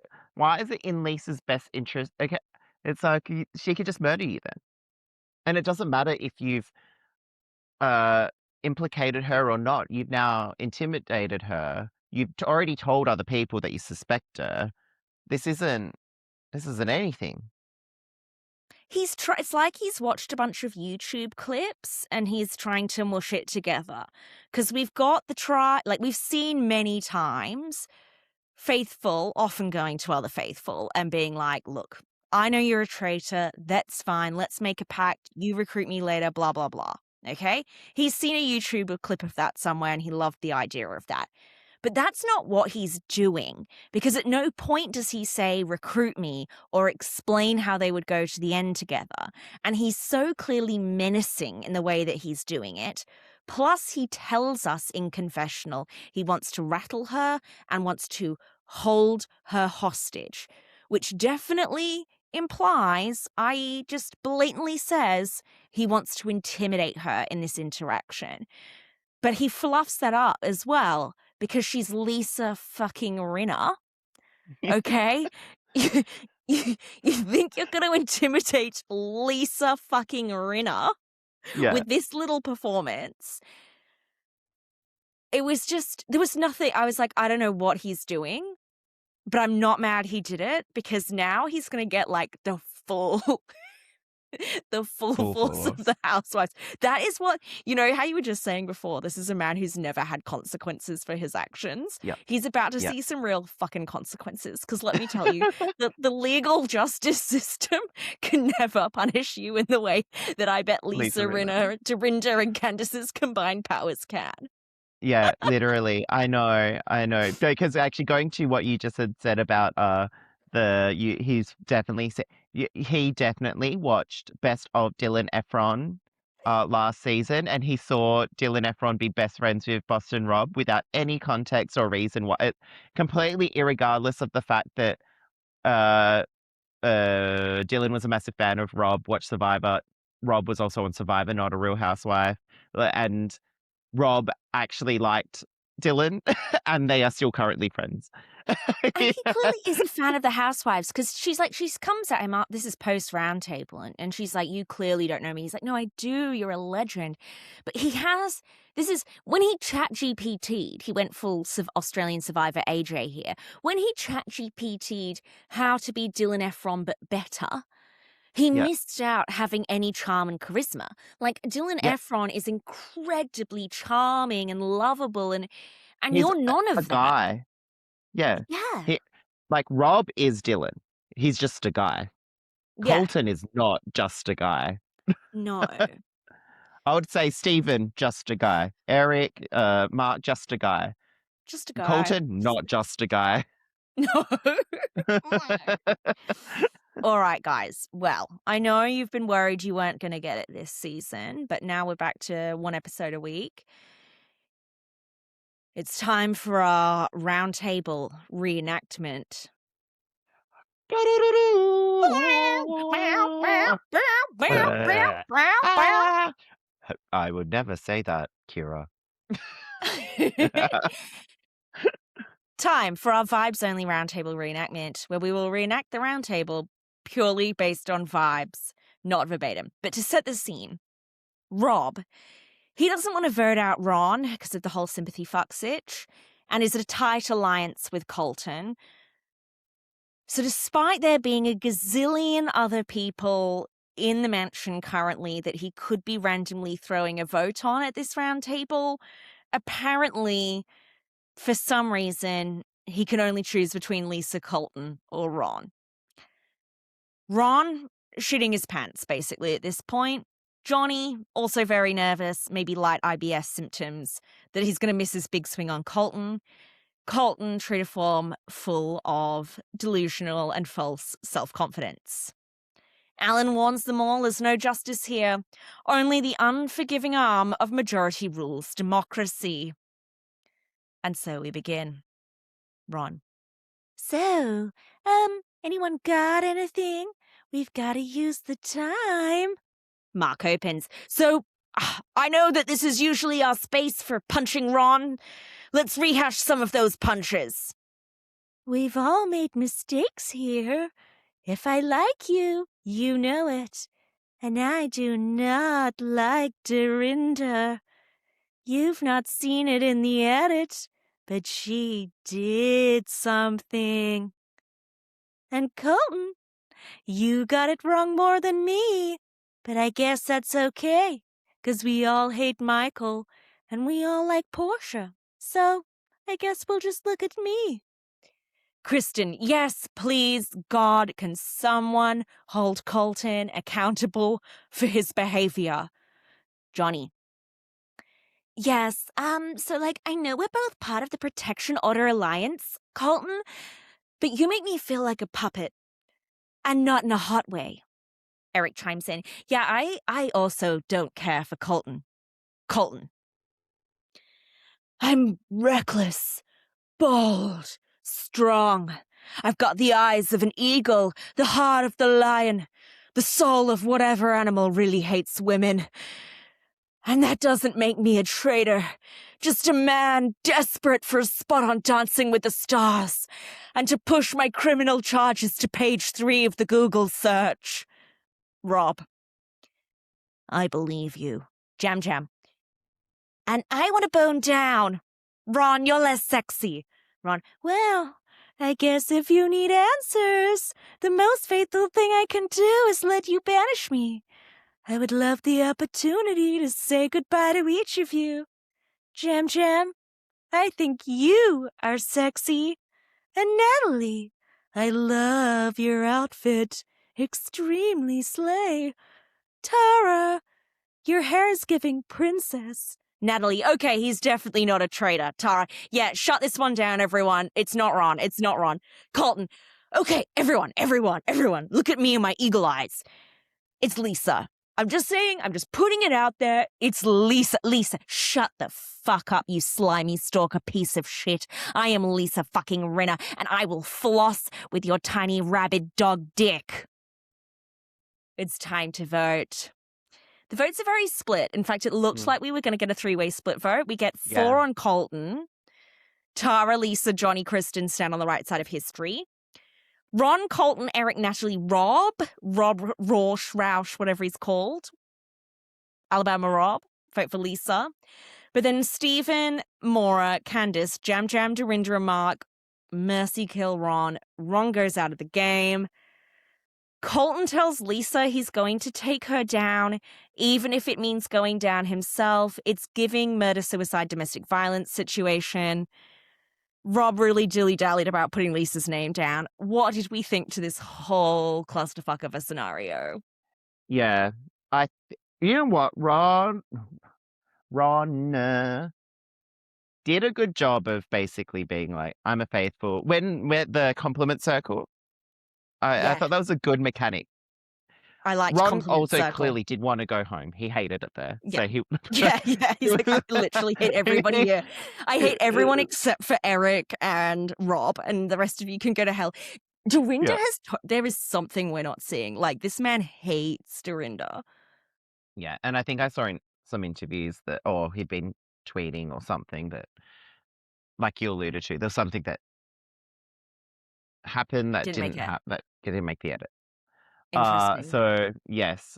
is it in Lisa's best interest? Okay, it's like she could just murder you then, and it doesn't matter if you've uh, implicated her or not. You've now intimidated her. You've already told other people that you suspect her. This isn't this isn't anything. It's like he's watched a bunch of YouTube clips and he's trying to mush it together. Because we've got like we've seen many times faithful often going to other faithful and being like, look, I know you're a traitor. That's fine. Let's make a pact. You recruit me later, blah, blah, blah. Okay? He's seen a YouTube clip of that somewhere and he loved the idea of that. But that's not what he's doing, because at no point does he say, recruit me, or explain how they would go to the end together. And he's so clearly menacing in the way that he's doing it. Plus, he tells us in confessional he wants to rattle her and wants to hold her hostage, which definitely implies, i.e., just blatantly says, he wants to intimidate her in this interaction. But he fluffs that up as well because she's Lisa fucking Rinna, okay? you, you think you're going to intimidate Lisa fucking Rinna Yeah. with this little performance? It was just, there was nothing. I was like, I don't know what he's doing. but I'm not mad he did it because now he's gonna get, like, the full the full Full force of force. the housewives. That is what how you were just saying before, this is a man who's never had consequences for his actions. Yep. He's about to Yep. see some real fucking consequences. Because let me tell you, the legal justice system can never punish you in the way that I bet Lisa Lisa Rinna. Dorinda, and Candace's combined powers can. Yeah, literally. I know, I know. Because actually going to what you just had said about he's definitely he definitely watched Best of Dylan Efron last season, and he saw Dylan Efron be best friends with Boston Rob without any context or reason why, completely irregardless of the fact that uh Dylan was a massive fan of Rob, watched Survivor. Rob was also on Survivor, not a Real Housewife, and Rob actually liked Dylan, and they are still currently friends. And he clearly is a fan of the housewives because she comes at him up. This is post roundtable, and she's like, "You clearly don't know me." He's like, "No, I do. You're a legend." But he has. This is when he chat GPT'd. He went full Australian Survivor AJ here. When he chat GPT'd how to be Dylan Efron but better, he Yeah, missed out having any charm and charisma. Like Dylan yeah. Efron is incredibly charming and lovable, and He's you're none a of that. guy. Yeah. Yeah. He like Rob is Dylan. He's just a guy. Yeah. Colton is not just a guy. No. I would say Stephen, just a guy. Eric, Mark, just a guy. Just a guy. Colton, not just a guy. No. All right, guys. Well, I know you've been worried you weren't going to get it this season, but now we're back to one episode a week. It's time for our roundtable reenactment. Ah! I would never say that, Kira. Time for our vibes only roundtable reenactment, where we will reenact the roundtable purely based on vibes, not verbatim. But to set the scene, Rob, he doesn't want to vote out Ron because of the whole sympathy fuck sitch, and is at a tight alliance with Colton. So despite there being a gazillion other people in the mansion currently that he could be randomly throwing a vote on at this roundtable, apparently, for some reason, he can only choose between Lisa, Colton, or Ron. Ron shitting his pants, basically, at this point. Johnny, also very nervous, maybe light IBS symptoms, that he's going to miss his big swing on Colton. Colton, true to form, full of delusional and false self-confidence. Alan warns them all there's no justice here, only the unforgiving arm of majority rules democracy. And so we begin. Ron. So, anyone got anything? We've got to use the time. Mark opens. So, I know that this is usually our space for punching Ron. Let's rehash some of those punches. We've all made mistakes here. If I like you, you know it. And I do not like Dorinda. You've not seen it in the edit, but she did something. And Colton, you got it wrong more than me. But I guess that's okay, 'cause we all hate Michael, and we all like Portia. So I guess we'll just look at me. Kristen, yes, please, God, can someone hold Colton accountable for his behavior? Johnny. Yes, so I know we're both part of the Protection Order Alliance, Colton, but you make me feel like a puppet. And not in a hot way. Eric chimes in. Yeah, I also don't care for Colton. Colton. I'm reckless, bold, strong. I've got the eyes of an eagle, the heart of the lion, the soul of whatever animal really hates women. And that doesn't make me a traitor, just a man desperate for a spot on Dancing with the Stars, and to push my criminal charges to page 3 of the Google search. Rob. I believe you. Jam Jam. And I want to bone down. Ron, you're less sexy. Ron, well, I guess if you need answers, the most faithful thing I can do is let you banish me. I would love the opportunity to say goodbye to each of you. Jam Jam, I think you are sexy. And Natalie, I love your outfit. Extremely slay. Tara, your hair is giving princess. Natalie, okay, he's definitely not a traitor. Tara, yeah, shut this one down, everyone. It's not Ron. It's not Ron. Colton, okay, everyone, look at me and my eagle eyes. It's Lisa. I'm just saying, I'm just putting it out there. It's Lisa. Lisa, shut the fuck up, you slimy stalker piece of shit. I am Lisa fucking Rinna, and I will floss with your tiny rabid dog dick. It's time to vote. The votes are very split. In fact, it looked like we were going to get a three-way split vote. We get 4 on Colton. Tara, Lisa, Johnny, Kristen stand on the right side of history. Ron, Colton, Eric, Natalie, Rob, Rausch, whatever he's called. Alabama Rob, vote for Lisa. But then Stephen, Maura, Candice, Jam Jam, Dorinda, and Mark, mercy kill Ron. Ron goes out of the game. Colton tells Lisa he's going to take her down, even if it means going down himself. It's giving murder, suicide, domestic violence situation. Rob really dilly-dallied about putting Lisa's name down. What did we think to this whole clusterfuck of a scenario? Yeah. You know what? Ron did a good job of basically being like, I'm a faithful. When we're at the compliment circle, I thought that was a good mechanic. I liked Ron compliment also circle. clearly did want to go home. He hated it there. Yeah. So he Yeah. He's like, I literally hate everybody here. I hate everyone except for Eric and Rob, and the rest of you can go to hell. Dorinda there is something we're not seeing. Like, this man hates Dorinda. Yeah, and I think I saw in some interviews that, or he'd been tweeting or something that, like you alluded to, there's something that happened that Didn't make it. that didn't make the edit. Interesting. So yes.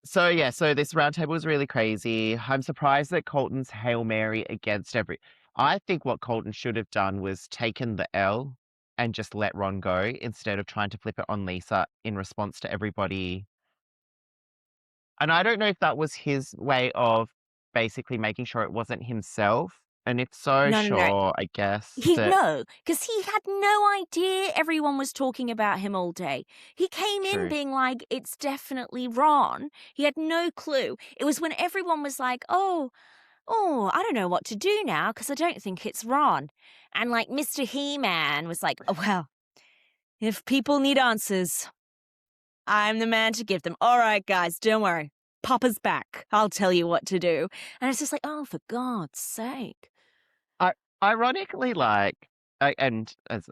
So yeah, so this roundtable was really crazy. I'm surprised that Colton's Hail Mary against I think what Colton should have done was taken the L and just let Ron go instead of trying to flip it on Lisa in response to everybody. And I don't know if that was his way of basically making sure it wasn't himself. And if so, No. sure, I guess that No, because he had no idea everyone was talking about him all day. He came in true. being like, it's definitely Ron. He had no clue. It was when everyone was like, oh, I don't know what to do now because I don't think it's Ron. And like Mr. He-Man was like, oh, well, if people need answers, I'm the man to give them. All right, guys, don't worry. Papa's back. I'll tell you what to do. And it's just like, oh, for God's sake. Ironically, and as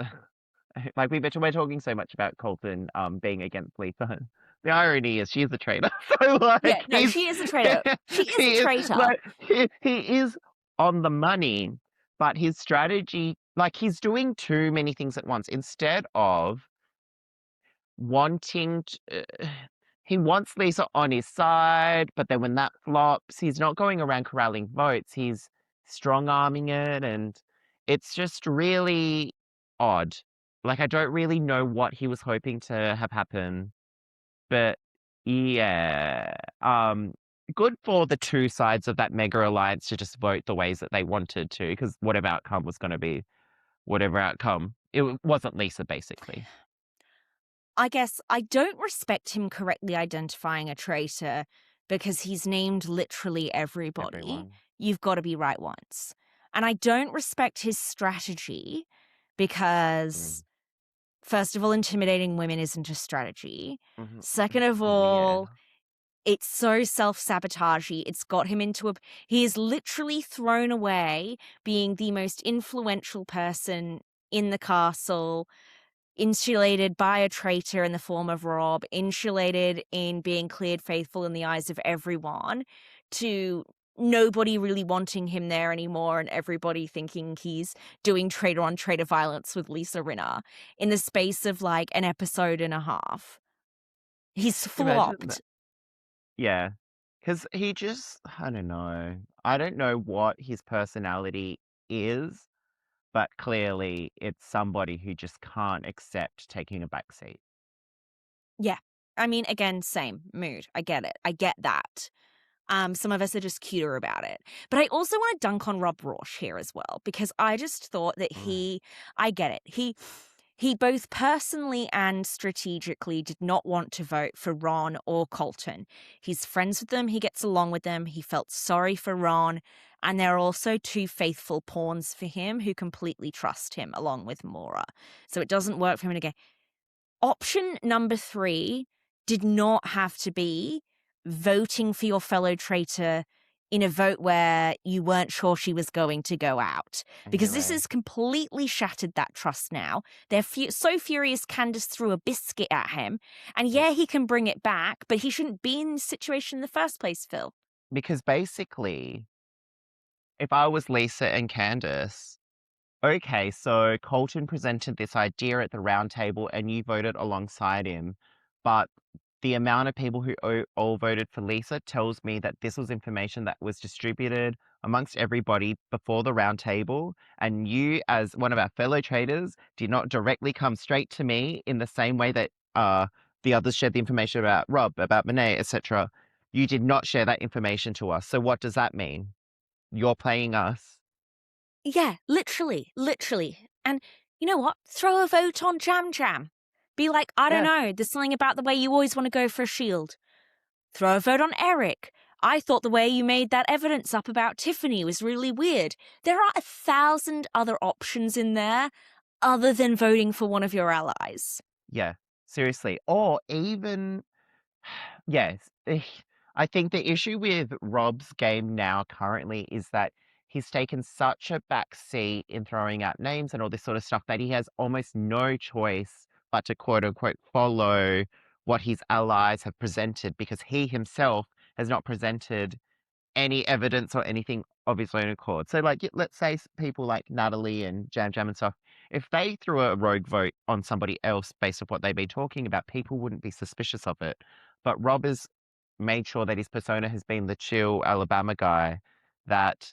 like we're talking so much about Colton being against Lisa. The irony is she's a traitor. So Yeah, no, she is a traitor. She is a traitor. He is on the money, but his strategy, like he's doing too many things at once. Instead of wanting he wants Lisa on his side, but then when that flops, he's not going around corralling votes. He's strong arming it, and it's just really odd. Like I don't really know what he was hoping to have happen, but yeah, good for the two sides of that mega alliance to just vote the ways that they wanted to, because whatever outcome was going to be, whatever outcome, it wasn't Lisa basically. I guess I don't respect him correctly identifying a traitor because he's named literally everybody. Everyone. You've got to be right once. And I don't respect his strategy because, first of all, intimidating women isn't a strategy. Second of all, it's so self-sabotagey. It's got him into he is literally thrown away being the most influential person in the castle, insulated by a traitor in the form of Rob, insulated in being cleared faithful in the eyes of everyone, to nobody really wanting him there anymore and everybody thinking he's doing traitor on traitor violence with Lisa Rinna in the space of like an episode and a half. He's flopped. Yeah, because he just, I don't know. I don't know what his personality is, but clearly it's somebody who just can't accept taking a back seat. Yeah. I mean, again, same mood. I get it. I get that. Some of us are just cuter about it. But I also want to dunk on Rob Rausch here as well, because I just thought that Right. I get it. He both personally and strategically did not want to vote for Ron or Colton. He's friends with them, he gets along with them, he felt sorry for Ron, and there are also two faithful pawns for him who completely trust him, along with Maura. So it doesn't work for him to go. Option number 3 did not have to be voting for your fellow traitor in a vote where you weren't sure she was going to go out, because this Anyway, has completely shattered that trust now. They're so furious Candace threw a biscuit at him, and yeah, yeah, he can bring it back, but he shouldn't be in this situation in the first place, Phil. because basically, if I was Lisa and Candace, okay, so Colton presented this idea at the round table and you voted alongside him, but the amount of people who all voted for Lisa tells me that this was information that was distributed amongst everybody before the round table, and you, as one of our fellow traders, did not directly come straight to me in the same way that the others shared the information about Rob, about Monet, etc. You did not share that information to us. So what does that mean? You're playing us. Yeah, literally, literally. And you know what? Throw a vote on Jam Jam. Be like, I don't Yeah, know, there's something about the way you always want to go for a shield. Throw a vote on Eric. I thought the way you made that evidence up about Tiffany was really weird. There are 1,000 other options in there other than voting for one of your allies. yeah, seriously. Or even, yes, I think the issue with Rob's game now currently is that he's taken such a back seat in throwing out names and all this sort of stuff that he has almost no choice but to quote unquote follow what his allies have presented because he himself has not presented any evidence or anything of his own accord. So, like, let's say people like Natalie and Jam Jam and stuff, if they threw a rogue vote on somebody else based on what they've been talking about, people wouldn't be suspicious of it. But Rob has made sure that his persona has been the chill Alabama guy, that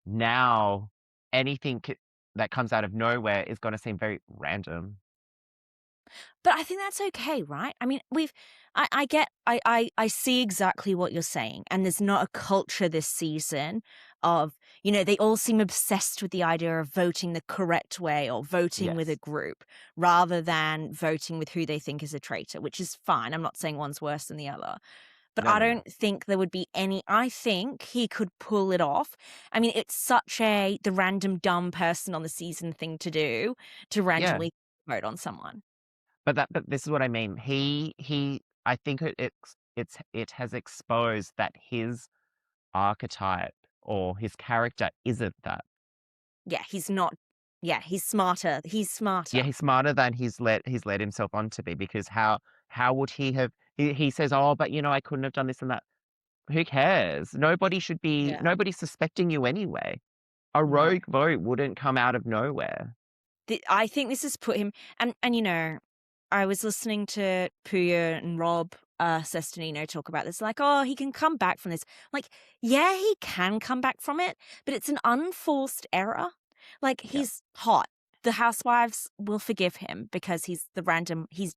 now anything that comes out of nowhere is going to seem very random. But I think that's okay, right? I mean, I get, I see exactly what you're saying. And there's not a culture this season of, they all seem obsessed with the idea of voting the correct way or voting with a Yes. group rather than voting with who they think is a traitor, which is fine. I'm not saying one's worse than the other. But No, I no, no. don't think there would be any, I think he could pull it off. I mean, it's such the random dumb person on the season thing to do, to Yeah. randomly vote on someone. But this is what I mean. He I think it has exposed that his archetype or his character isn't that. Yeah, he's not. Yeah, he's smarter. He's Yeah, smarter. he's smarter than he's led himself on to be because how would he have he says, "Oh, but I couldn't have done this and that." Who cares? Yeah. Nobody's suspecting you anyway. A No. rogue vote wouldn't come out of nowhere. I think this has put him and I was listening to Puya and Rob Sestonino talk about this, like, oh, he can come back from this. Like, yeah, he can come back from it, but it's an unforced error. Like, Yeah, he's hot. The housewives will forgive him because he's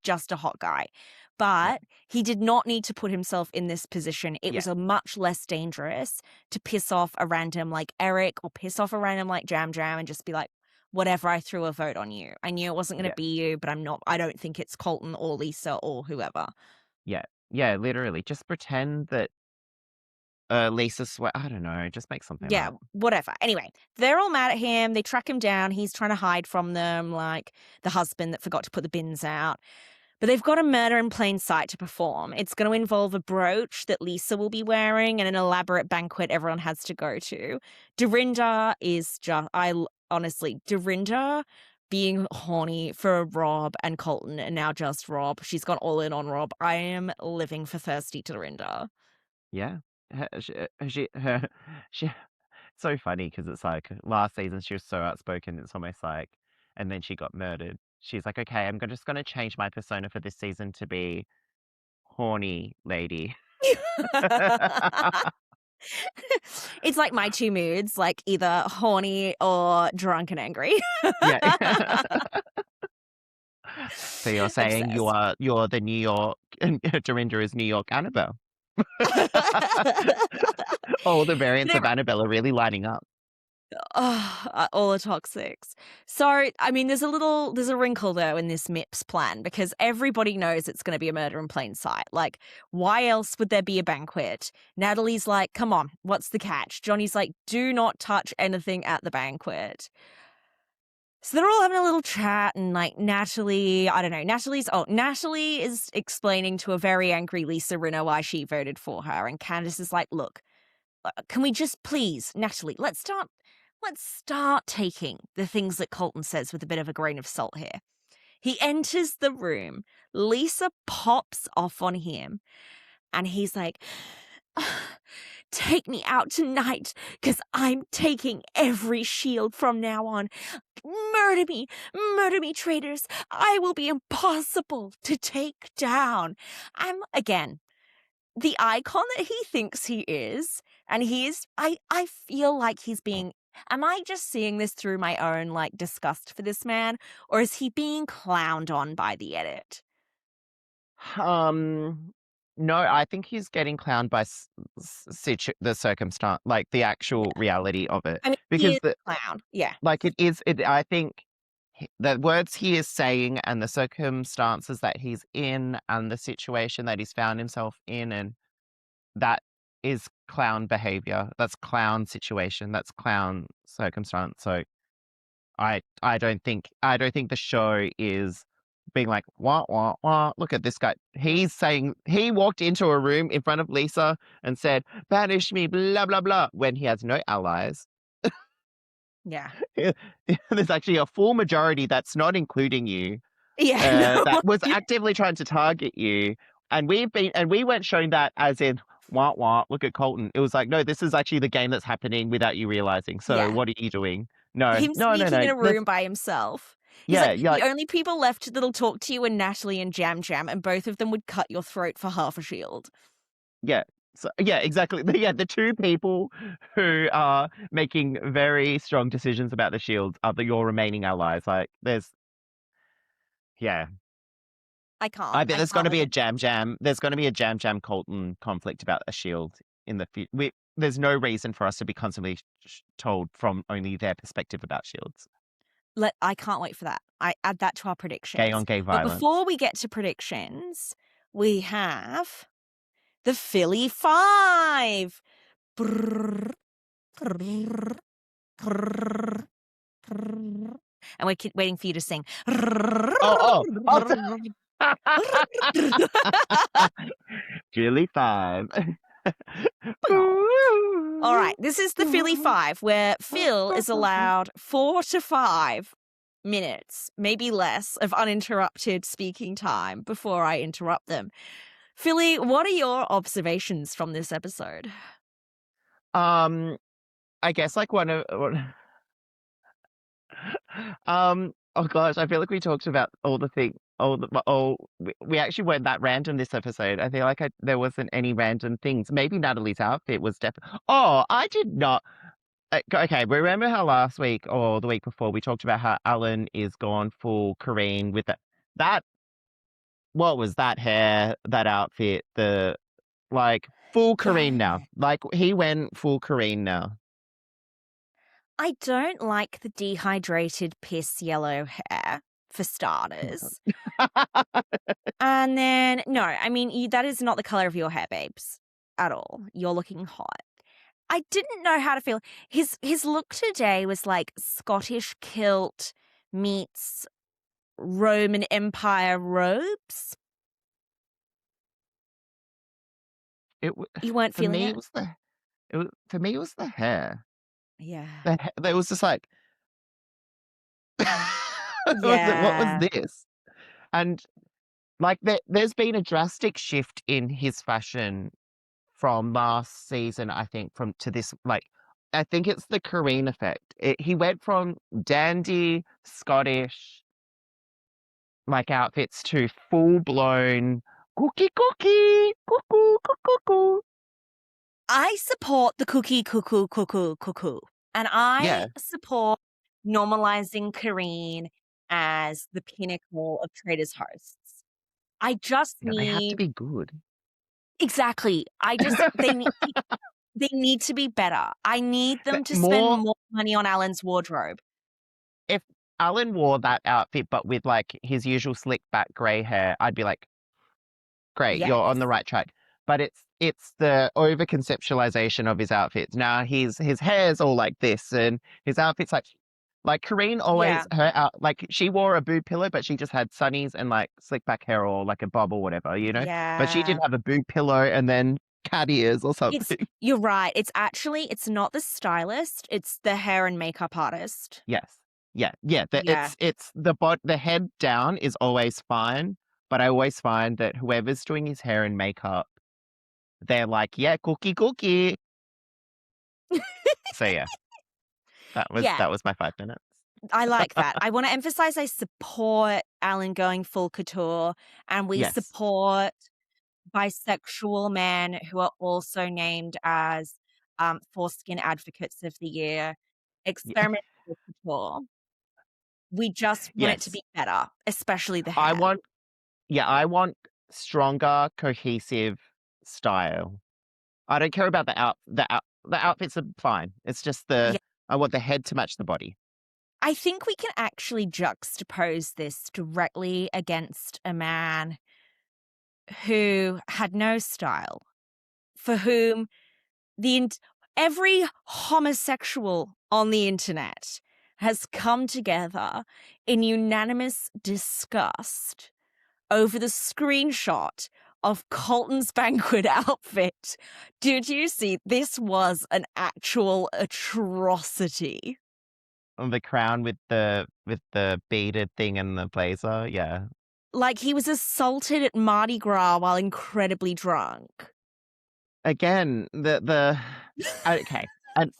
just a hot guy. yeah, But he did not need to put himself in this position. It yeah, was a much less dangerous to piss off a random like Eric or piss off a random like Jam Jam and just be like, whatever, I threw a vote on you. I knew it wasn't going yeah. to be you, but I don't think it's Colton or Lisa or whoever. Yeah. Yeah, literally. Just pretend that Lisa swear I don't know, just make something Yeah, up. whatever. Anyway, they're all mad at him. They track him down. He's trying to hide from them, like the husband that forgot to put the bins out. But they've got a murder in plain sight to perform. It's going to involve a brooch that Lisa will be wearing and an elaborate banquet everyone has to go to. Dorinda is just, honestly, Dorinda being horny for Rob and Colton and now just Rob. She's gone all in on Rob. I am living for thirsty Dorinda. Yeah. Her she so funny because it's like last season she was so outspoken, it's almost like and then she got murdered. She's like, "Okay, just gonna change my persona for this season to be horny lady." It's like my two moods, like either horny or drunk and angry. Yeah. So you're saying Obsessed. you're the New York and Dorinda is New York Annabelle. All the variants of But Annabelle are really lining up. all the toxics. So, I mean, there's a wrinkle though in this MIPS plan because everybody knows it's going to be a murder in plain sight. Like, why else would there be a banquet? Natalie's like, come on, what's the catch? Johnny's like, do not touch anything at the banquet. So they're all having a little chat, and like Natalie, I don't know, Natalie is explaining to a very angry Lisa Rinna why she voted for her, and Candace is like, look, can we just please, Natalie, let's start taking the things that Colton says with a bit of a grain of salt here. He enters the room, Lisa pops off on him, and he's like, take me out tonight, because I'm taking every shield from now on. Murder me, traitors. I will be impossible to take down. I'm, again, the icon that he thinks he is, and I feel like he's being, am I just seeing this through my own, like, disgust for this man, or is he being clowned on by the edit? Um, no, I think he's getting clowned by the circumstance, like the actual reality of it, I mean, he because is a clown. Yeah. like it is. I think the words he is saying and the circumstances that he's in and the situation that he's found himself in, and that is clown behavior. That's clown situation. That's clown circumstance. So I don't think the show is being like, wah, wah, wah, look at this guy. He's saying he walked into a room in front of Lisa and said, banish me, blah, blah, blah, when he has no allies. Yeah. There's actually a full majority that's not including you, Yeah, no. that was actively trying to target you. And we weren't showing that as in, wah, wah, look at Colton. It was like, no, this is actually the game that's happening without you realizing. So Yeah. what are you doing? No, Him no, no, sneaking no. in a room by himself. He's Yeah, like, yeah, the only people left that'll talk to you are Natalie and Jam Jam, and both of them would cut your throat for half a shield. yeah. So, yeah, exactly. Yeah, the two people who are making very strong decisions about the shield are your remaining allies. Like, yeah. I bet I there's going can't to be with a it. Jam Jam. There's going to be a Jam Jam Colton conflict about a shield in the future. There's no reason for us to be constantly told from only their perspective about shields. I can't wait for that. I add that to our Gay on predictions. gay But violence. before we get to predictions, we have the Philly Five. Brrr, brrr, brrr, brrr. And we're waiting for you to sing. Oh. Chili 5. All right, this is the Philly Five, where Phil is allowed 4 to 5 minutes, maybe less, of uninterrupted speaking time before I interrupt them. Philly, what are your observations from this episode? Um, I guess like oh gosh, I feel like we talked about all the thing, all the, we actually weren't that random this episode. I feel like there wasn't any random things. Maybe Natalie's outfit was definitely. Oh, I did not. Okay, remember how last week or the week before we talked about how Alan is gone full Korean with that, what was that hair, that outfit, the like full Korean now. Like he went full Korean now. I don't like the dehydrated piss yellow hair, for starters. And then, no, I mean, that is not the color of your hair, babes, at all. You're looking hot. I didn't know how to feel. His look today was like Scottish kilt meets Roman Empire robes. It You weren't for feeling me it? it was for me it was the hair. Yeah. It was just like what was Yeah. this? And like there's been a drastic shift in his fashion from last season, I think, from to this, like I think it's the Korean effect. He went from dandy Scottish like outfits to full blown cookie cuckoo cuckoo. I support the cookie, cuckoo, cuckoo, cuckoo. And I Yeah, support normalizing Kareen as the pinnacle of Traitors hosts. I just but they have to need be good. exactly. I just they need to be better. I need them to spend More more money on Alan's wardrobe. if Alan wore that outfit, but with like his usual slick back grey hair, I'd be like, great, you're on the Yes. right track. But it's the over conceptualization of his outfits. Now his hair's all like this, and his outfits like Kareen Yeah. always her out like she wore a boob pillow, but she just had sunnies and like slick back hair or like a bob or whatever, you know. But she Yeah. didn't have a boob pillow and then cat ears or It's something. you're right. It's not the stylist, it's the hair and makeup artist. Yes. Yeah, yeah. Yeah. It's the head down is always fine, but I always find that whoever's doing his hair and makeup, they're like, yeah, cookie, cookie. So yeah, Yeah, that was my 5 minutes. I like that. I wanna emphasize I support Alan going full couture, and we Yes, support bisexual men who are also named as, Foreskin Advocates of the Year, yeah, experimental couture. We just want it to yes. be better, especially the I hair. want I want stronger, cohesive style. I don't care about the outfits are fine. It's just Yeah, I want the head to match the body. I think we can actually juxtapose this directly against a man who had no style, for whom the int every homosexual on the internet has come together in unanimous disgust over the screenshot of Colton's banquet outfit. Did you see? This was an actual atrocity. On the crown with the beaded thing and the blazer, yeah. Like, he was assaulted at Mardi Gras while incredibly drunk. Again, the okay, and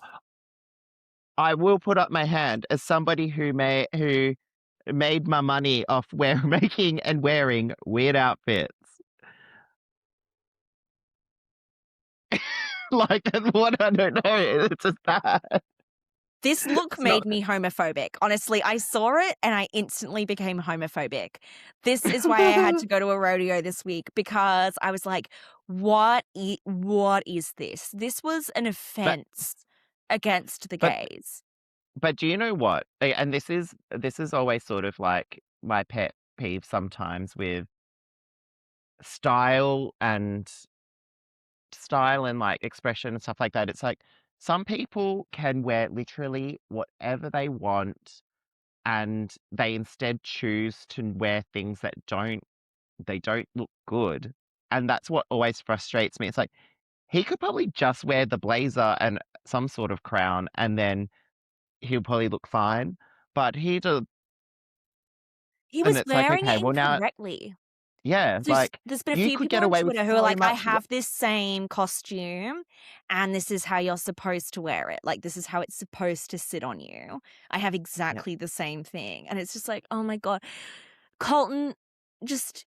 I will put up my hand as somebody who made my money off making and wearing weird outfits. Like, that's what I don't know, it's just that. This look It's not made me homophobic. Honestly, I saw it and I instantly became homophobic. This is why I had to go to a rodeo this week because I was like, what is this? This was an but offense against the but gays. but do you know what? And this is always sort of like my pet peeve sometimes with style and like expression and stuff like that. It's like some people can wear literally whatever they want and they instead choose to wear things that they don't look good. And that's what always frustrates me. It's like he could probably just wear the blazer and some sort of crown and then he'll probably look fine. But he does, He and was it's like, wearing okay, it well now, incorrectly. yeah, like There's been a you few could people get on away with Twitter who are so like, "I much. have this same costume, and this is how you're supposed to wear it. Like, this is how it's supposed to sit on you. I have Yeah. exactly the same thing." And it's just like, "Oh my god. Colton, just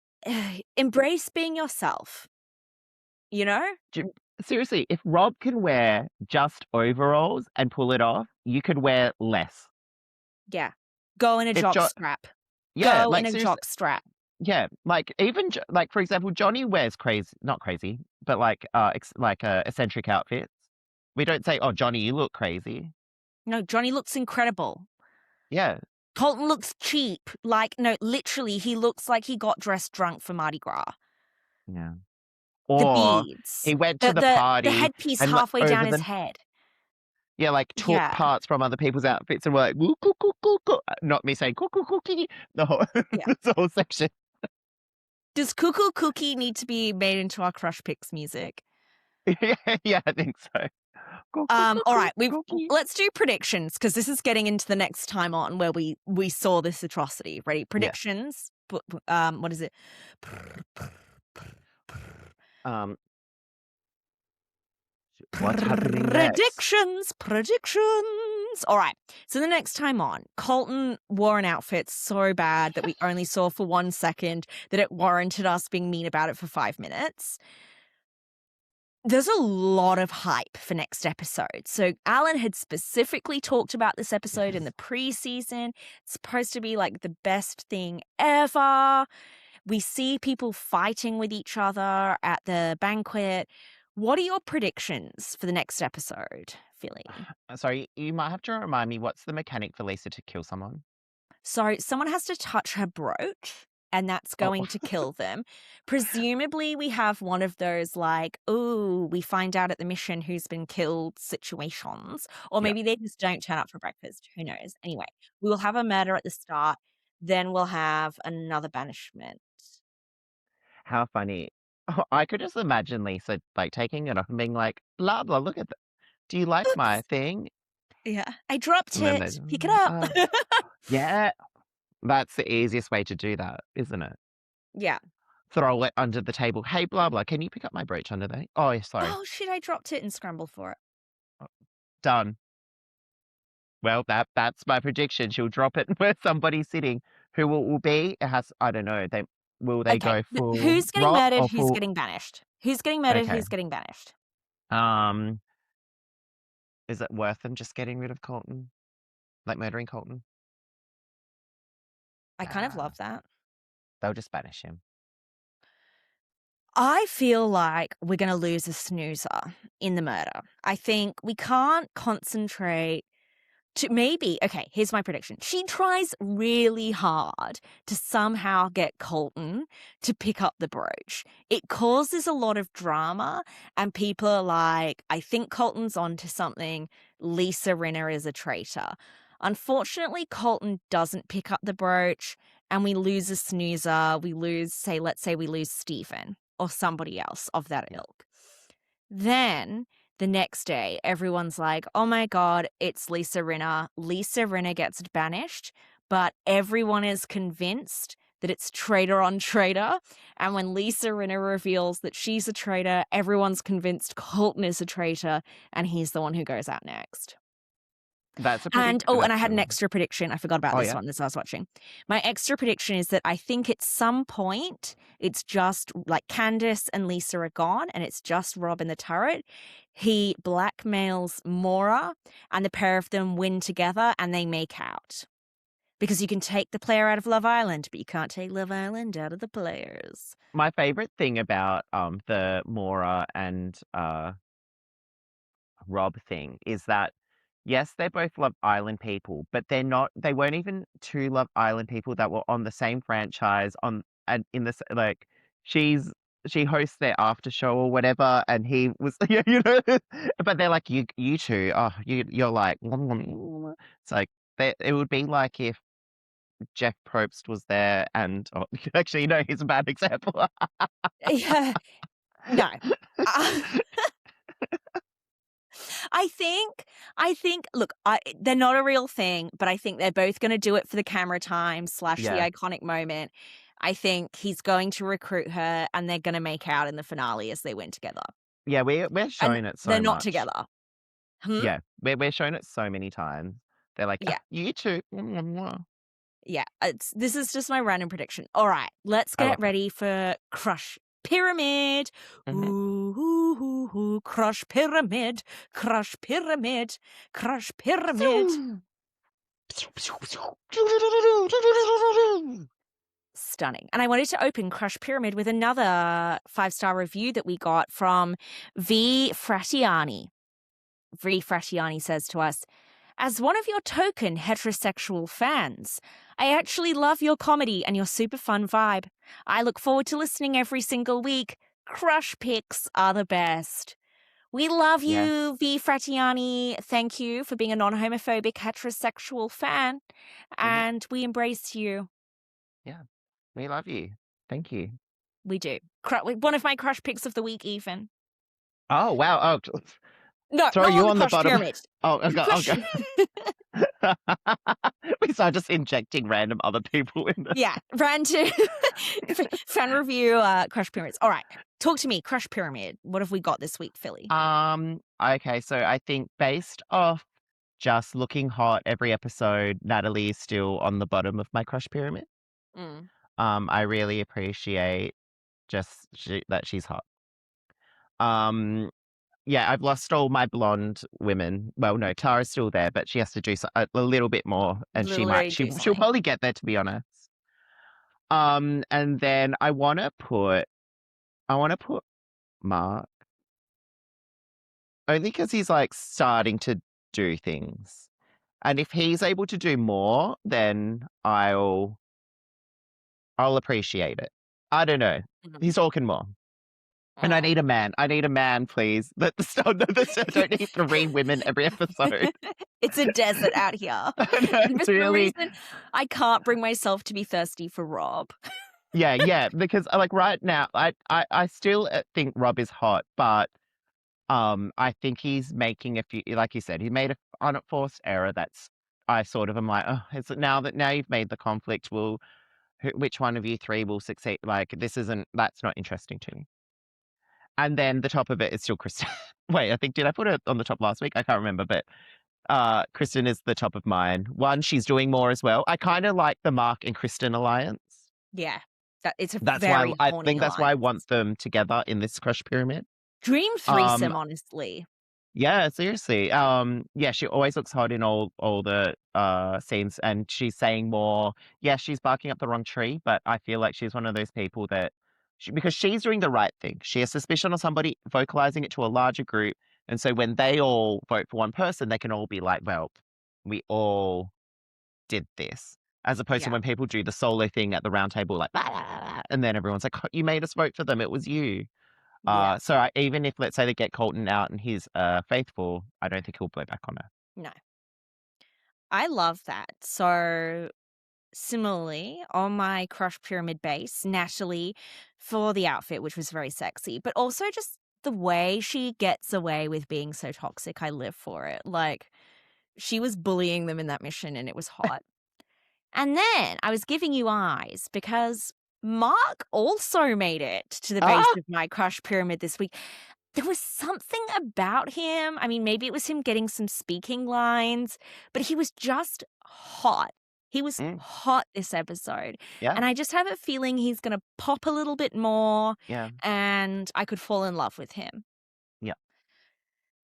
embrace being yourself." You know? Seriously, if Rob can wear just overalls and pull it off, you could wear less. Yeah. Go in a If jock Jo strap. Yeah, Go in like a seriously, jock strap. yeah, like even like for example, Johnny wears crazy, not crazy, but like eccentric outfits. We don't say, "Oh, Johnny, you look crazy." No, Johnny looks incredible. Yeah, Colton looks cheap. Like, no, literally, he looks like he got dressed drunk for Mardi Gras. yeah. The Or beads, he went to the the party headpiece and halfway over down his the head. yeah, like took Yeah, parts from other people's outfits and were like, "Woo, coo, coo, coo, coo." Not me saying, "Coo, coo, cookie." The whole, yeah. the whole section. Does Cuckoo Cookie need to be made into our Crush Picks music? Yeah, yeah, I think so. Coo, coo, coo, All coo, right, we've cookie. let's do predictions because this is getting into the next time on where we saw this atrocity. Ready? Yeah. Predictions. What is it? Um, what's happening next? Predictions. All right. So the next time on, Colton wore an outfit so bad that we only saw for 1 second, that it warranted us being mean about it for 5 minutes. There's a lot of hype for next episode. So Alan had specifically talked about this episode in Yes. the preseason. It's supposed to be like the best thing ever. We see people fighting with each other at the banquet. What are your predictions for the next episode, Philly? Sorry, you might have to remind me, what's the mechanic for Lisa to kill someone? So someone has to touch her brooch, and that's Oh, going to kill them. Presumably, we have one of those like, "Oh, we find out at the mission who's been killed" situations, or yeah. maybe they just don't turn up for breakfast. Who knows? Anyway, we will have a murder at the start, then we'll have another banishment. How funny. Oh, I could just imagine Lisa, like, taking it off and being like, "Blah, blah, look at that. Do you like my Oops. thing?" Yeah, I dropped And then they it. Pick it up. yeah, that's the easiest way to do that, isn't it? Yeah. Throw it under the table. "Hey, blah, blah, can you pick up my brooch under there?" "Oh, yeah, sorry." Oh shit! I dropped it and scrambled for it. "Oh, done." Well, that's my prediction. She'll drop it where somebody's sitting. Who will be? It has, I don't know. Will they Okay, go full who's getting Rob murdered? or Who's full getting banished? Who's getting murdered? okay. Who's getting banished? Um, is it worth them just getting rid of Colton? Like murdering Colton? I kind of Nah, love that. they'll just banish him. I feel like we're going to lose a snoozer in the murder. I think we can't concentrate to maybe, okay, here's my prediction. She tries really hard to somehow get Colton to pick up the brooch. It causes a lot of drama, and people are like, I think Colton's onto something. Lisa Rinna is a traitor. Unfortunately, Colton doesn't pick up the brooch, and we lose a snoozer. We lose, say, let's say we lose Stephen or somebody else of that Yeah. ilk. Then the next day, everyone's like, oh my God, it's Lisa Rinna. Lisa Rinna gets banished, but everyone is convinced that it's traitor on traitor. And when Lisa Rinna reveals that she's a traitor, everyone's convinced Colton is a traitor, and he's the one who goes out next. That's a And predict oh, and I that's had an a extra prediction. I forgot about oh, this yeah? one as I was watching. My extra prediction is that I think at some point it's just like Candace and Lisa are gone and it's just Rob in the turret. He blackmails Maura and the pair of them win together and they make out. Because you can take the player out of Love Island, but you can't take Love Island out of the players. My favorite thing about, the Mora and, Rob thing is that, yes, they're both Love Island people, but they weren't even 2 Love Island people that were on the same franchise on and in this like, she's she hosts their after show or whatever, and he was yeah, but they're like, "You 2, oh, you're like" it's like, it would be like if Jeff Probst was there and oh, actually, no, he's a bad example. Yeah, no. Uh, I think, look, they're not a real thing, but I think they're both going to do it for the camera time slash the Yeah. iconic moment. I think he's going to recruit her and they're going to make out in the finale as they win together. Yeah, we're And shown it they're so not much. together. Hmm? Yeah, we're shown it so many times. They're like, "Ah, Yeah. you too." Mwah, mwah." Yeah. This is just my random prediction. All right. Let's I get love it. ready for Crush Pyramid. Mhm. Ooh, ooh, ooh, ooh, Crush Pyramid. Crush Pyramid. Crush Pyramid. Stunning. And I wanted to open Crush Pyramid with another 5-star review that we got from V. Fratiani. V. Fratiani says to us, as one of your token heterosexual fans, I actually love your comedy and your super fun vibe. I look forward to listening every single week. Crush pics are the best. We love Yes. you, V. Fratiani. Thank you for being a non homophobic heterosexual fan. Mhm. And we embrace you. Yeah. We love you. Thank you. We do. One of my crush picks of the week, even. Oh, wow. Oh, No, throw not on you the on the crush bottom. pyramid. Oh, okay, Crush. okay. We start just injecting random other people in the Yeah, ran to fan review crush pyramids. All right, talk to me, crush pyramid. What have we got this week, Philly? Okay, so I think based off just looking hot every episode, Natalie is still on the bottom of my crush pyramid. Mm. I really appreciate just that she's hot. Yeah, I've lost all my blonde women. Well, no, Tara's still there, but she has to do a little bit more, and Literally do she'll something. probably get there, to be honest. And then I want to put Mark only because he's like starting to do things, and if he's able to do more, then I'll appreciate it. I don't know. Mhm. He's talking more. And I Aw. need a man. I need a man, please. I don't need 3 women every episode. It's a desert out here. No, And for it's some really, reason, I can't bring myself to be thirsty for Rob. yeah, because like right now, I still think Rob is hot, but I think he's making a few, like you said, he made a unforced error. I sort of am like, oh, now you've made the conflict. Which one of you 3 will succeed? Like that's not interesting to me. And then the top of it is still Kristen. Wait, I think did I put it on the top last week? I can't remember, but Kristen is the top of mine. One, she's doing more as well. I kind of like the Mark and Kristen alliance. Yeah. It's a That's why very I horny think that's why I alliance. want them together in this crush pyramid. Dream Um, threesome, honestly. yeah, seriously. Yeah, she always looks hot in all the scenes, and she's saying more. Yeah, she's barking up the wrong tree, but I feel like she's one of those people that because she's doing the right thing. She has suspicion on somebody, vocalizing it to a larger group, and so when they all vote for one person, they can all be like, "Well, we all did this." As opposed to Yeah. when people do the solo thing at the round table, like, "Ah, ah, ah, ah," and then everyone's like, "Oh, you made us vote for them. It was you." Yeah. Even if, let's say, they get Colton out and he's faithful, I don't think he'll blow back on her. No. I love that. So similarly, on my crush pyramid base, Natalie for the outfit, which was very sexy, but also just the way she gets away with being so toxic. I live for it. Like, she was bullying them in that mission and it was hot. And then I was giving you eyes because Mark also made it to the base Ah! of my crush pyramid this week. There was something about him. I mean, maybe it was him getting some speaking lines, but he was just hot. He was Mm, hot this episode. yeah, And I just have a feeling he's going to pop a little bit more yeah, and I could fall in love with him. yeah.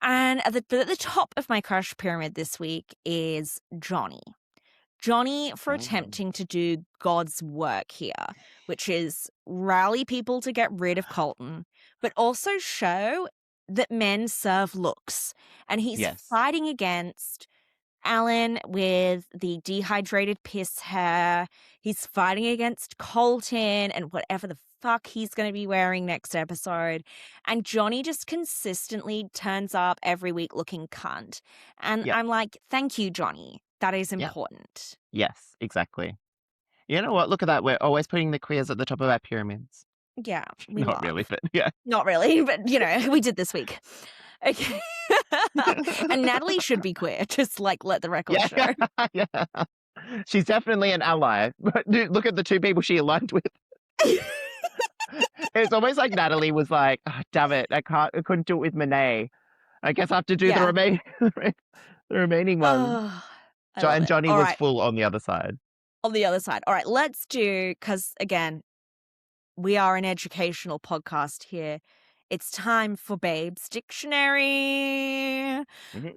And at the top of my crush pyramid this week is Johnny. Johnny for Mm, attempting to do God's work here, which is rally people to get rid of Colton, but also show that men serve looks. And he's yes. fighting against Alan with the dehydrated piss hair. He's fighting against Colton and whatever the fuck he's going to be wearing next episode. And Johnny just consistently turns up every week looking cunt. And Yeah, I'm like, thank you, Johnny. That is yeah, important. yes, exactly. You know what? Look at that. We're always putting the queers at the top of our pyramids. Yeah, we Not really, love. but yeah. Not really, but we did this week. Okay. And Natalie should be queer, just like let the record Yeah, show. yeah. She's definitely an ally. But dude, look at the 2 people she aligned with. It's almost like Natalie was like, "Oh, damn it, I couldn't do it with Monet. I guess I have to do the Yeah. remaining the remaining ones." Oh, I love And it. Johnny All was right, full on the other side. on the other side. All right, let's do, because again, we are an educational podcast here. It's time for Babe's Dictionary. Mhm.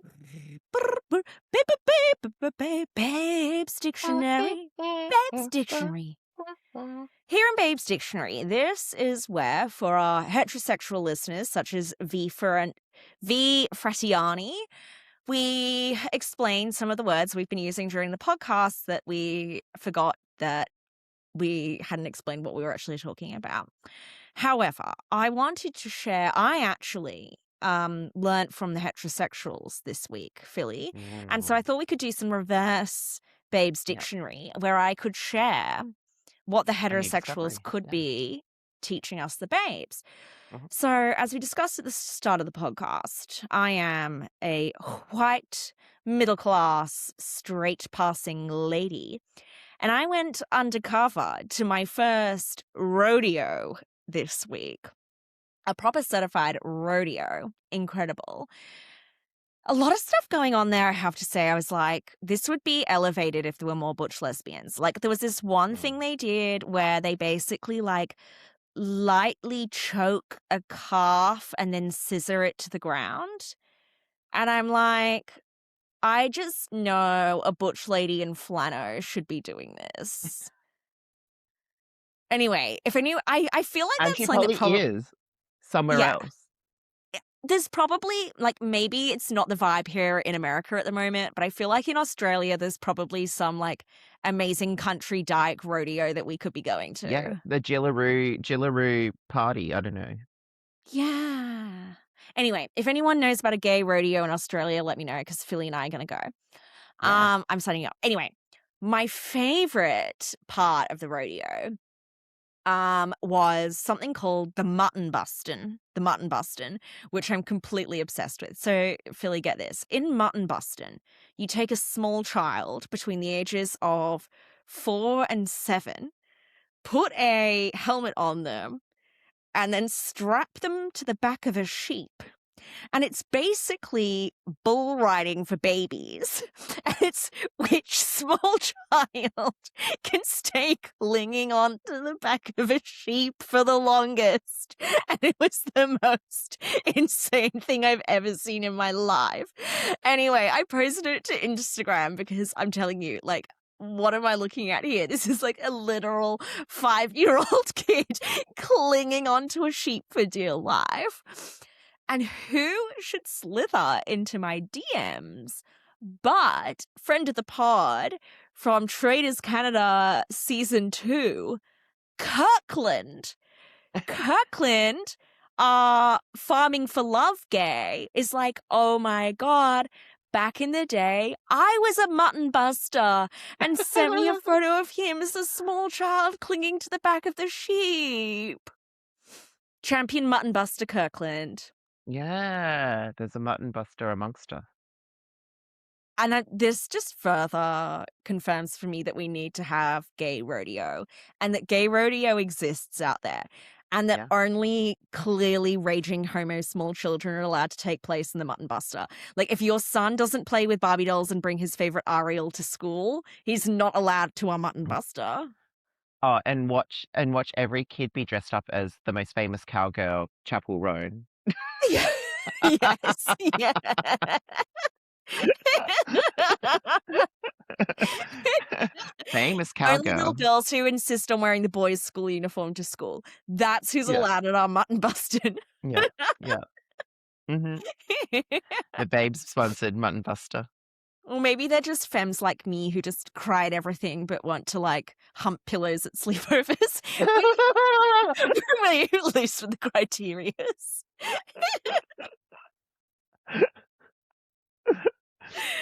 Babe's Dictionary. Babe's Dictionary. Here in Babe's Dictionary, this is where, for our heterosexual listeners, such as V. Fratiani, we explain some of the words we've been using during the podcast that we forgot that we hadn't explained what we were actually talking about. However, I wanted to share, I actually learnt from the heterosexuals this week, Philly. And so Mm, I thought we could do some reverse Babe's yeah, Dictionary where I could share what the a new heterosexuals discovery. could Yeah. be teaching us the babes. Mhm. So, as we discussed at the start of the podcast, I am a white, middle class, straight passing lady. And I went undercover to my first rodeo this week. A proper certified rodeo. Incredible. A lot of stuff going on there, I have to say. I was like, this would be elevated if there were more butch lesbians. Like, there was this one Mm. thing they did where they basically, like, lightly choke a calf and then scissor it to the ground. And I'm like, I just know a butch lady in flannel should be doing this. Anyway, if I knew I feel like And that's she something that probably probably is somewhere yeah. else. There's probably like, maybe it's not the vibe here in America at the moment, but I feel like in Australia, there's probably some, like, amazing country dyke rodeo that we could be going Yeah, to. the Jillaroo party, I don't know. Yeah. Anyway, if anyone knows about a gay rodeo in Australia, let me know because Philly and I are gonna go. Yeah. I'm signing up. Anyway, my favorite part of the rodeo was something called the mutton bustin, which I'm completely obsessed with. So, Philly, get this. In mutton bustin, you take a small child between the ages of 4 and 7, put a helmet on them, and then strap them to the back of a sheep. And it's basically bull riding for babies. And it's which small child can stay clinging onto the back of a sheep for the longest. And it was the most insane thing I've ever seen in my life. Anyway, I posted it to Instagram because I'm telling you, like, what am I looking at here? This is like a literal 5-year-old kid clinging onto a sheep for dear life. And who should slither into my DMs but friend of the pod from Traitors Canada Season 2, Kirkland. Kirkland, Farming for Love gay, is like, oh my god, back in the day, I was a mutton buster, and sent me a photo of him as a small child clinging to the back of the sheep. Champion mutton buster Kirkland. Yeah, there's a mutton buster amongst us. And this just further confirms for me that we need to have gay rodeo and that gay rodeo exists out there and that Yeah. only clearly raging homo small children are allowed to take place in the Mutton Buster. Like, if your son doesn't play with Barbie dolls and bring his favorite Ariel to school, he's not allowed to a Mutton Buster. Oh, and watch every kid be dressed up as the most famous cowgirl, Chapel Roan. Yes, yeah. Famous Only little cowgirl. girls who insist on wearing the boys' school uniform to school. That's who's Yeah, allowed at our mutton busting. yeah, yeah. Mhm. The Babes-sponsored mutton buster. Or maybe they're just femmes like me who just cry at everything but want to, like, hump pillows at sleepovers. We're really loose with the criterias.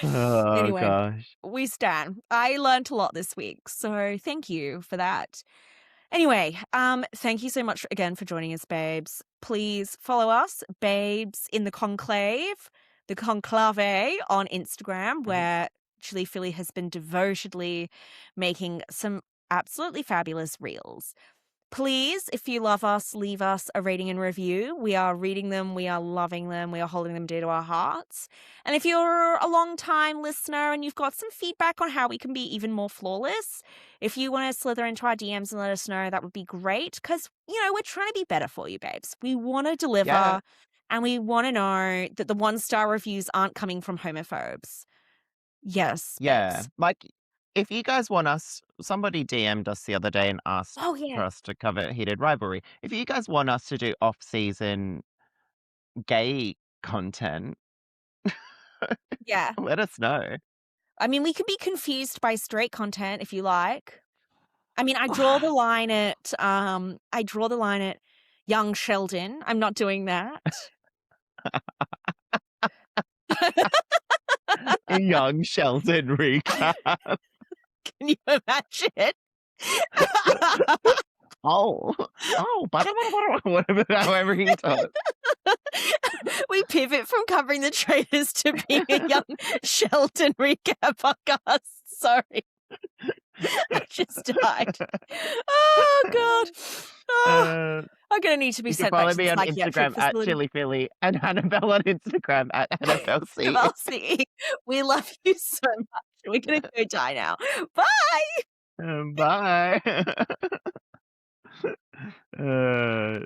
Oh Anyway, gosh. we stan. I learnt a lot this week, so thank you for that. Anyway, thank you so much again for joining us, babes. Please follow us, babes in the conclave, the conclave on Instagram, Mhm. where ChiliPhilly has been devotedly making some absolutely fabulous reels. Please, if you love us, leave us a rating and review. We are reading them, we are loving them, we are holding them dear to our hearts. And if you're a long time listener and you've got some feedback on how we can be even more flawless, if you want to slither into our DMs and let us know, that would be great. Because, we're trying to be better for you, babes. We want to Yeah, deliver and we want to know that the 1-star reviews aren't coming from homophobes. Yes, yeah. babes. Like, if you guys want us, somebody DM'd us the other day and asked Oh, for yeah. us to cover Heated Rivalry. If you guys want us to do off-season gay content, Yeah. let us know. I mean, we can be confused by straight content if you like. I mean, I draw the line at Young Sheldon. I'm not doing that. Young Sheldon recap. Can you imagine? Oh, oh, whatever, however he talks. We pivot from covering the traitors to being a Young Sheldon recap podcast. Sorry. I just died. Oh, God. Oh, Uh, I'm going to need to be you can sent back follow to the me on psychiatric Instagram at facility. ChiliPhilly and Annabel on Instagram at Annabel C. Chelsea, we love you so much. We're going to go die now. Bye. Bye. Uh,